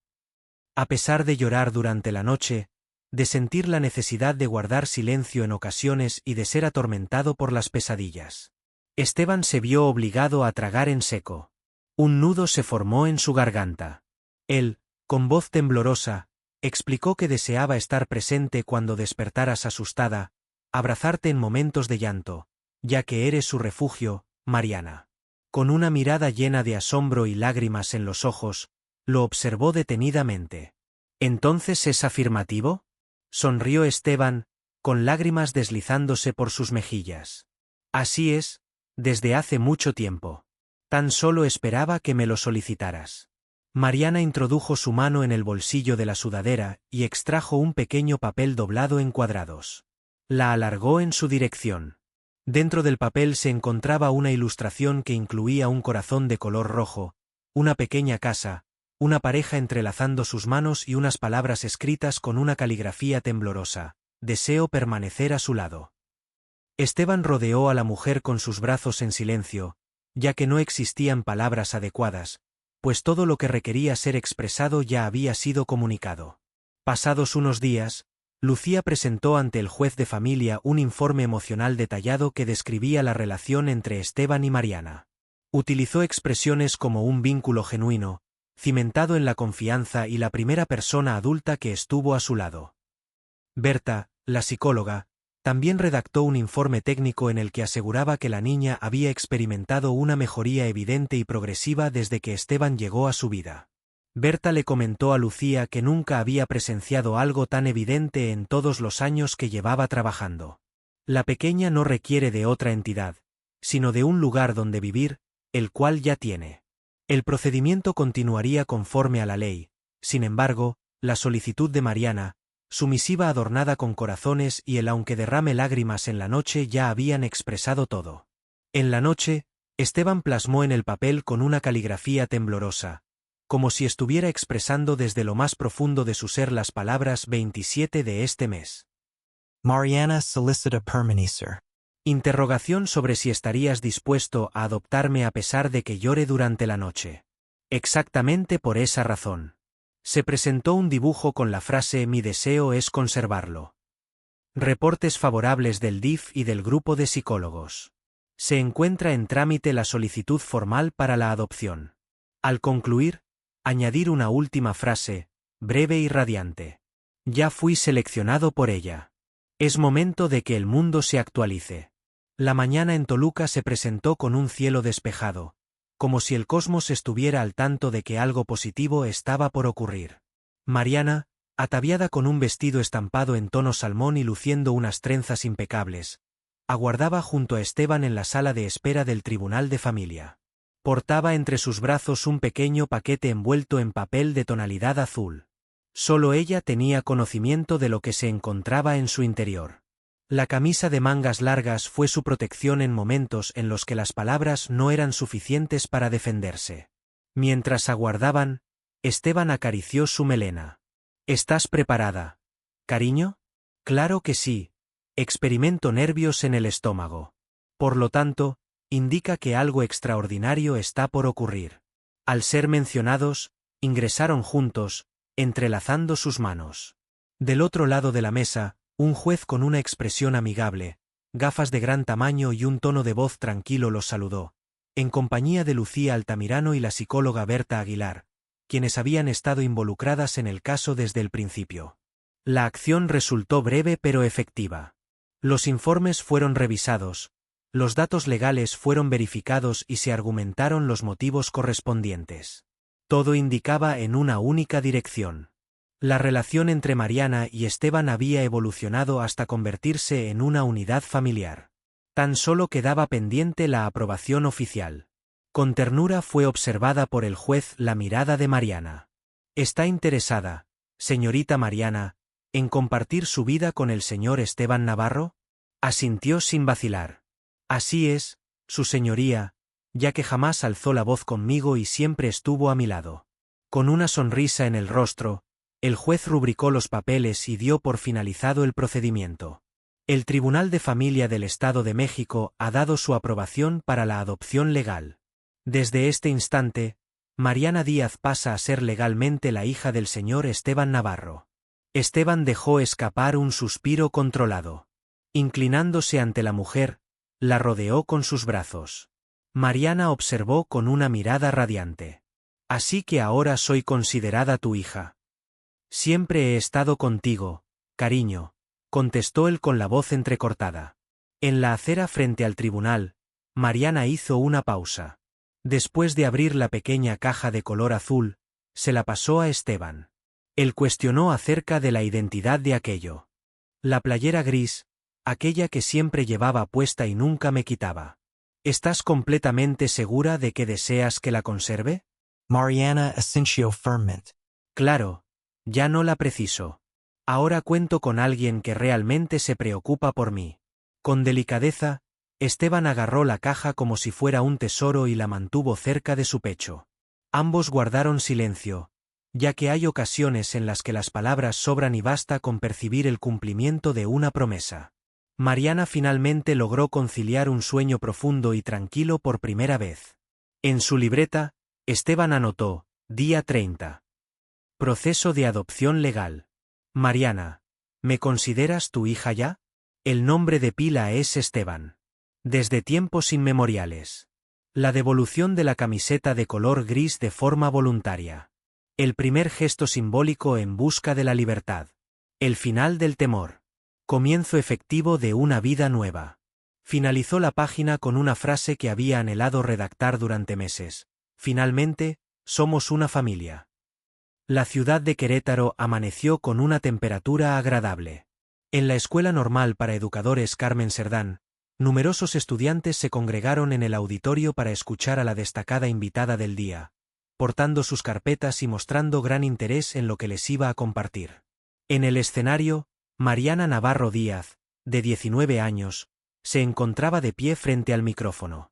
A pesar de llorar durante la noche, de sentir la necesidad de guardar silencio en ocasiones y de ser atormentado por las pesadillas, Esteban se vio obligado a tragar en seco. Un nudo se formó en su garganta. Él, con voz temblorosa, explicó que deseaba estar presente cuando despertaras asustada, abrazarte en momentos de llanto, ya que eres su refugio, Mariana. Con una mirada llena de asombro y lágrimas en los ojos, lo observó detenidamente. «¿Entonces es afirmativo?», sonrió Esteban, con lágrimas deslizándose por sus mejillas. «Así es, desde hace mucho tiempo. Tan solo esperaba que me lo solicitaras». Mariana introdujo su mano en el bolsillo de la sudadera y extrajo un pequeño papel doblado en cuadrados. La alargó en su dirección. Dentro del papel se encontraba una ilustración que incluía un corazón de color rojo, una pequeña casa, una pareja entrelazando sus manos y unas palabras escritas con una caligrafía temblorosa: «Deseo permanecer a su lado». Esteban rodeó a la mujer con sus brazos en silencio, ya que no existían palabras adecuadas, pues todo lo que requería ser expresado ya había sido comunicado. Pasados unos días, Lucía presentó ante el juez de familia un informe emocional detallado que describía la relación entre Esteban y Mariana. Utilizó expresiones como un vínculo genuino, cimentado en la confianza y la primera persona adulta que estuvo a su lado. Berta, la psicóloga, también redactó un informe técnico en el que aseguraba que la niña había experimentado una mejoría evidente y progresiva desde que Esteban llegó a su vida. Berta le comentó a Lucía que nunca había presenciado algo tan evidente en todos los años que llevaba trabajando. La pequeña no requiere de otra entidad, sino de un lugar donde vivir, el cual ya tiene. El procedimiento continuaría conforme a la ley. Sin embargo, la solicitud de Mariana, su misiva adornada con corazones y el «aunque derrame lágrimas en la noche» ya habían expresado todo. En la noche, Esteban plasmó en el papel con una caligrafía temblorosa, como si estuviera expresando desde lo más profundo de su ser las palabras 27 de este mes.
Mariana solicita permanecer.
Interrogación sobre si estarías dispuesto a adoptarme a pesar de que llore durante la noche. Exactamente por esa razón. Se presentó un dibujo con la frase «Mi deseo es conservarlo». Reportes favorables del DIF y del grupo de psicólogos. Se encuentra en trámite la solicitud formal para la adopción. Al concluir, añadir una última frase, breve y radiante. «Ya fui seleccionado por ella. Es momento de que el mundo se actualice». La mañana en Toluca se presentó con un cielo despejado, como si el cosmos estuviera al tanto de que algo positivo estaba por ocurrir. Mariana, ataviada con un vestido estampado en tono salmón y luciendo unas trenzas impecables, aguardaba junto a Esteban en la sala de espera del Tribunal de Familia. Portaba entre sus brazos un pequeño paquete envuelto en papel de tonalidad azul. Solo ella tenía conocimiento de lo que se encontraba en su interior. La camisa de mangas largas fue su protección en momentos en los que las palabras no eran suficientes para defenderse. Mientras aguardaban, Esteban acarició su melena. ¿Estás preparada, cariño? Claro que sí. Experimento nervios en el estómago. Por lo tanto, indica que algo extraordinario está por ocurrir. Al ser mencionados, ingresaron juntos, entrelazando sus manos. Del otro lado de la mesa, un juez con una expresión amigable, gafas de gran tamaño y un tono de voz tranquilo los saludó, en compañía de Lucía Altamirano y la psicóloga Berta Aguilar, quienes habían estado involucradas en el caso desde el principio. La acción resultó breve pero efectiva. Los informes fueron revisados, los datos legales fueron verificados y se argumentaron los motivos correspondientes. Todo indicaba en una única dirección. La relación entre Mariana y Esteban había evolucionado hasta convertirse en una unidad familiar. Tan solo quedaba pendiente la aprobación oficial. Con ternura fue observada por el juez la mirada de Mariana. ¿Está interesada, señorita Mariana, en compartir su vida con el señor Esteban Navarro? Asintió sin vacilar. Así es, su señoría, ya que jamás alzó la voz conmigo y siempre estuvo a mi lado. Con una sonrisa en el rostro, el juez rubricó los papeles y dio por finalizado el procedimiento. El Tribunal de Familia del Estado de México ha dado su aprobación para la adopción legal. Desde este instante, Mariana Díaz pasa a ser legalmente la hija del señor Esteban Navarro. Esteban dejó escapar un suspiro controlado. Inclinándose ante la mujer, la rodeó con sus brazos. Mariana observó con una mirada radiante. Así que ahora soy considerada tu hija. Siempre he estado contigo, cariño, contestó él con la voz entrecortada. En la acera frente al tribunal, Mariana hizo una pausa. Después de abrir la pequeña caja de color azul, se la pasó a Esteban. Él cuestionó acerca de la identidad de aquello. La playera gris, aquella que siempre llevaba puesta y nunca me quitaba. ¿Estás completamente segura de que deseas que la conserve?
Mariana asintió firmemente.
Claro, ya no la preciso. Ahora cuento con alguien que realmente se preocupa por mí. Con delicadeza, Esteban agarró la caja como si fuera un tesoro y la mantuvo cerca de su pecho. Ambos guardaron silencio, ya que hay ocasiones en las que las palabras sobran y basta con percibir el cumplimiento de una promesa. Mariana finalmente logró conciliar un sueño profundo y tranquilo por primera vez. En su libreta, Esteban anotó, día 30. Proceso de adopción legal. Mariana, ¿me consideras tu hija ya? El nombre de pila es Esteban. Desde tiempos inmemoriales. La devolución de la camiseta de color gris de forma voluntaria. El primer gesto simbólico en busca de la libertad. El final del temor. Comienzo efectivo de una vida nueva. Finalizó la página con una frase que había anhelado redactar durante meses. Finalmente, somos una familia. La ciudad de Querétaro amaneció con una temperatura agradable. En la Escuela Normal para Educadores Carmen Cerdán, numerosos estudiantes se congregaron en el auditorio para escuchar a la destacada invitada del día, portando sus carpetas y mostrando gran interés en lo que les iba a compartir. En el escenario, Mariana Navarro Díaz, de 19 años, se encontraba de pie frente al micrófono.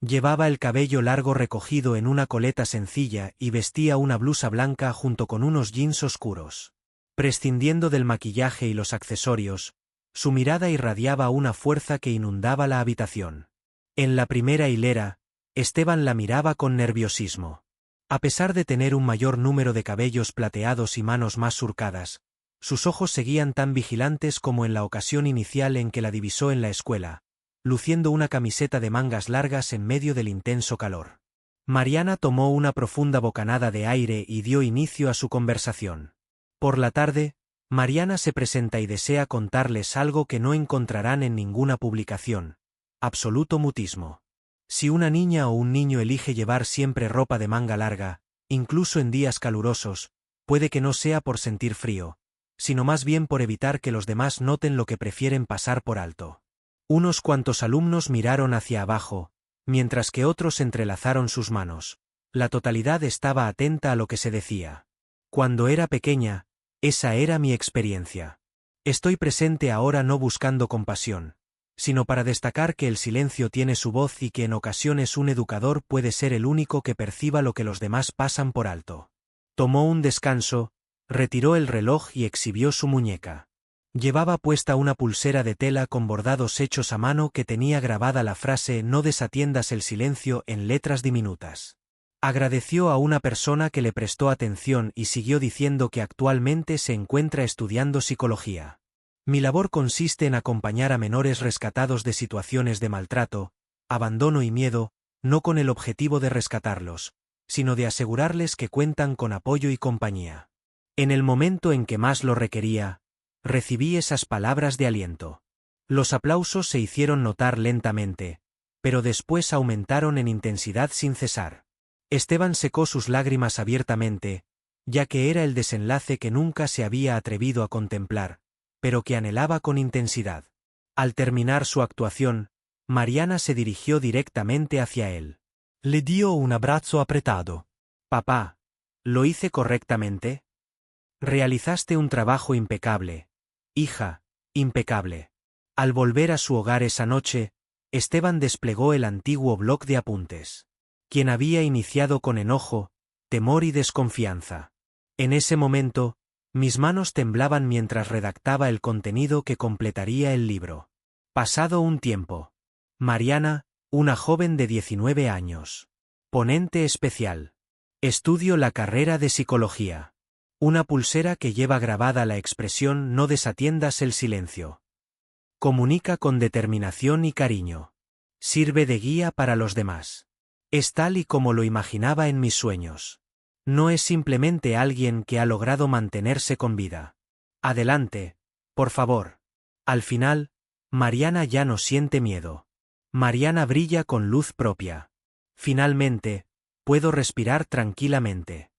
Llevaba el cabello largo recogido en una coleta sencilla y vestía una blusa blanca junto con unos jeans oscuros. Prescindiendo del maquillaje y los accesorios, su mirada irradiaba una fuerza que inundaba la habitación. En la primera hilera, Esteban la miraba con nerviosismo. A pesar de tener un mayor número de cabellos plateados y manos más surcadas, sus ojos seguían tan vigilantes como en la ocasión inicial en que la divisó en la escuela, luciendo una camiseta de mangas largas en medio del intenso calor. Mariana tomó una profunda bocanada de aire y dio inicio a su conversación. Por la tarde, Mariana se presenta y desea contarles algo que no encontrarán en ninguna publicación, absoluto mutismo. Si una niña o un niño elige llevar siempre ropa de manga larga, incluso en días calurosos, puede que no sea por sentir frío, sino más bien por evitar que los demás noten lo que prefieren pasar por alto. Unos cuantos alumnos miraron hacia abajo, mientras que otros entrelazaron sus manos. La totalidad estaba atenta a lo que se decía. Cuando era pequeña, esa era mi experiencia. Estoy presente ahora no buscando compasión, sino para destacar que el silencio tiene su voz y que en ocasiones un educador puede ser el único que perciba lo que los demás pasan por alto. Tomó un descanso, retiró el reloj y exhibió su muñeca. Llevaba puesta una pulsera de tela con bordados hechos a mano que tenía grabada la frase «No desatiendas el silencio» en letras diminutas. Agradeció a una persona que le prestó atención y siguió diciendo que actualmente se encuentra estudiando psicología. Mi labor consiste en acompañar a menores rescatados de situaciones de maltrato, abandono y miedo, no con el objetivo de rescatarlos, sino de asegurarles que cuentan con apoyo y compañía. En el momento en que más lo requería, recibí esas palabras de aliento. Los aplausos se hicieron notar lentamente, pero después aumentaron en intensidad sin cesar. Esteban secó sus lágrimas abiertamente, ya que era el desenlace que nunca se había atrevido a contemplar, pero que anhelaba con intensidad. Al terminar su actuación, Mariana se dirigió directamente hacia él.
Le dio un abrazo apretado.
Papá, ¿lo hice correctamente? Realizaste un trabajo impecable. Hija, impecable. Al volver a su hogar esa noche, Esteban desplegó el antiguo bloc de apuntes, quien había iniciado con enojo, temor y desconfianza. En ese momento, mis manos temblaban mientras redactaba el contenido que completaría el libro. Pasado un tiempo. Mariana, una joven de 19 años. Ponente especial. Estudio la carrera de psicología. Una pulsera que lleva grabada la expresión «No desatiendas el silencio». Comunica con determinación y cariño. Sirve de guía para los demás. Es tal y como lo imaginaba en mis sueños. No es simplemente alguien que ha logrado mantenerse con vida. Adelante, por favor. Al final, Mariana ya no siente miedo. Mariana brilla con luz propia. Finalmente, puedo respirar tranquilamente.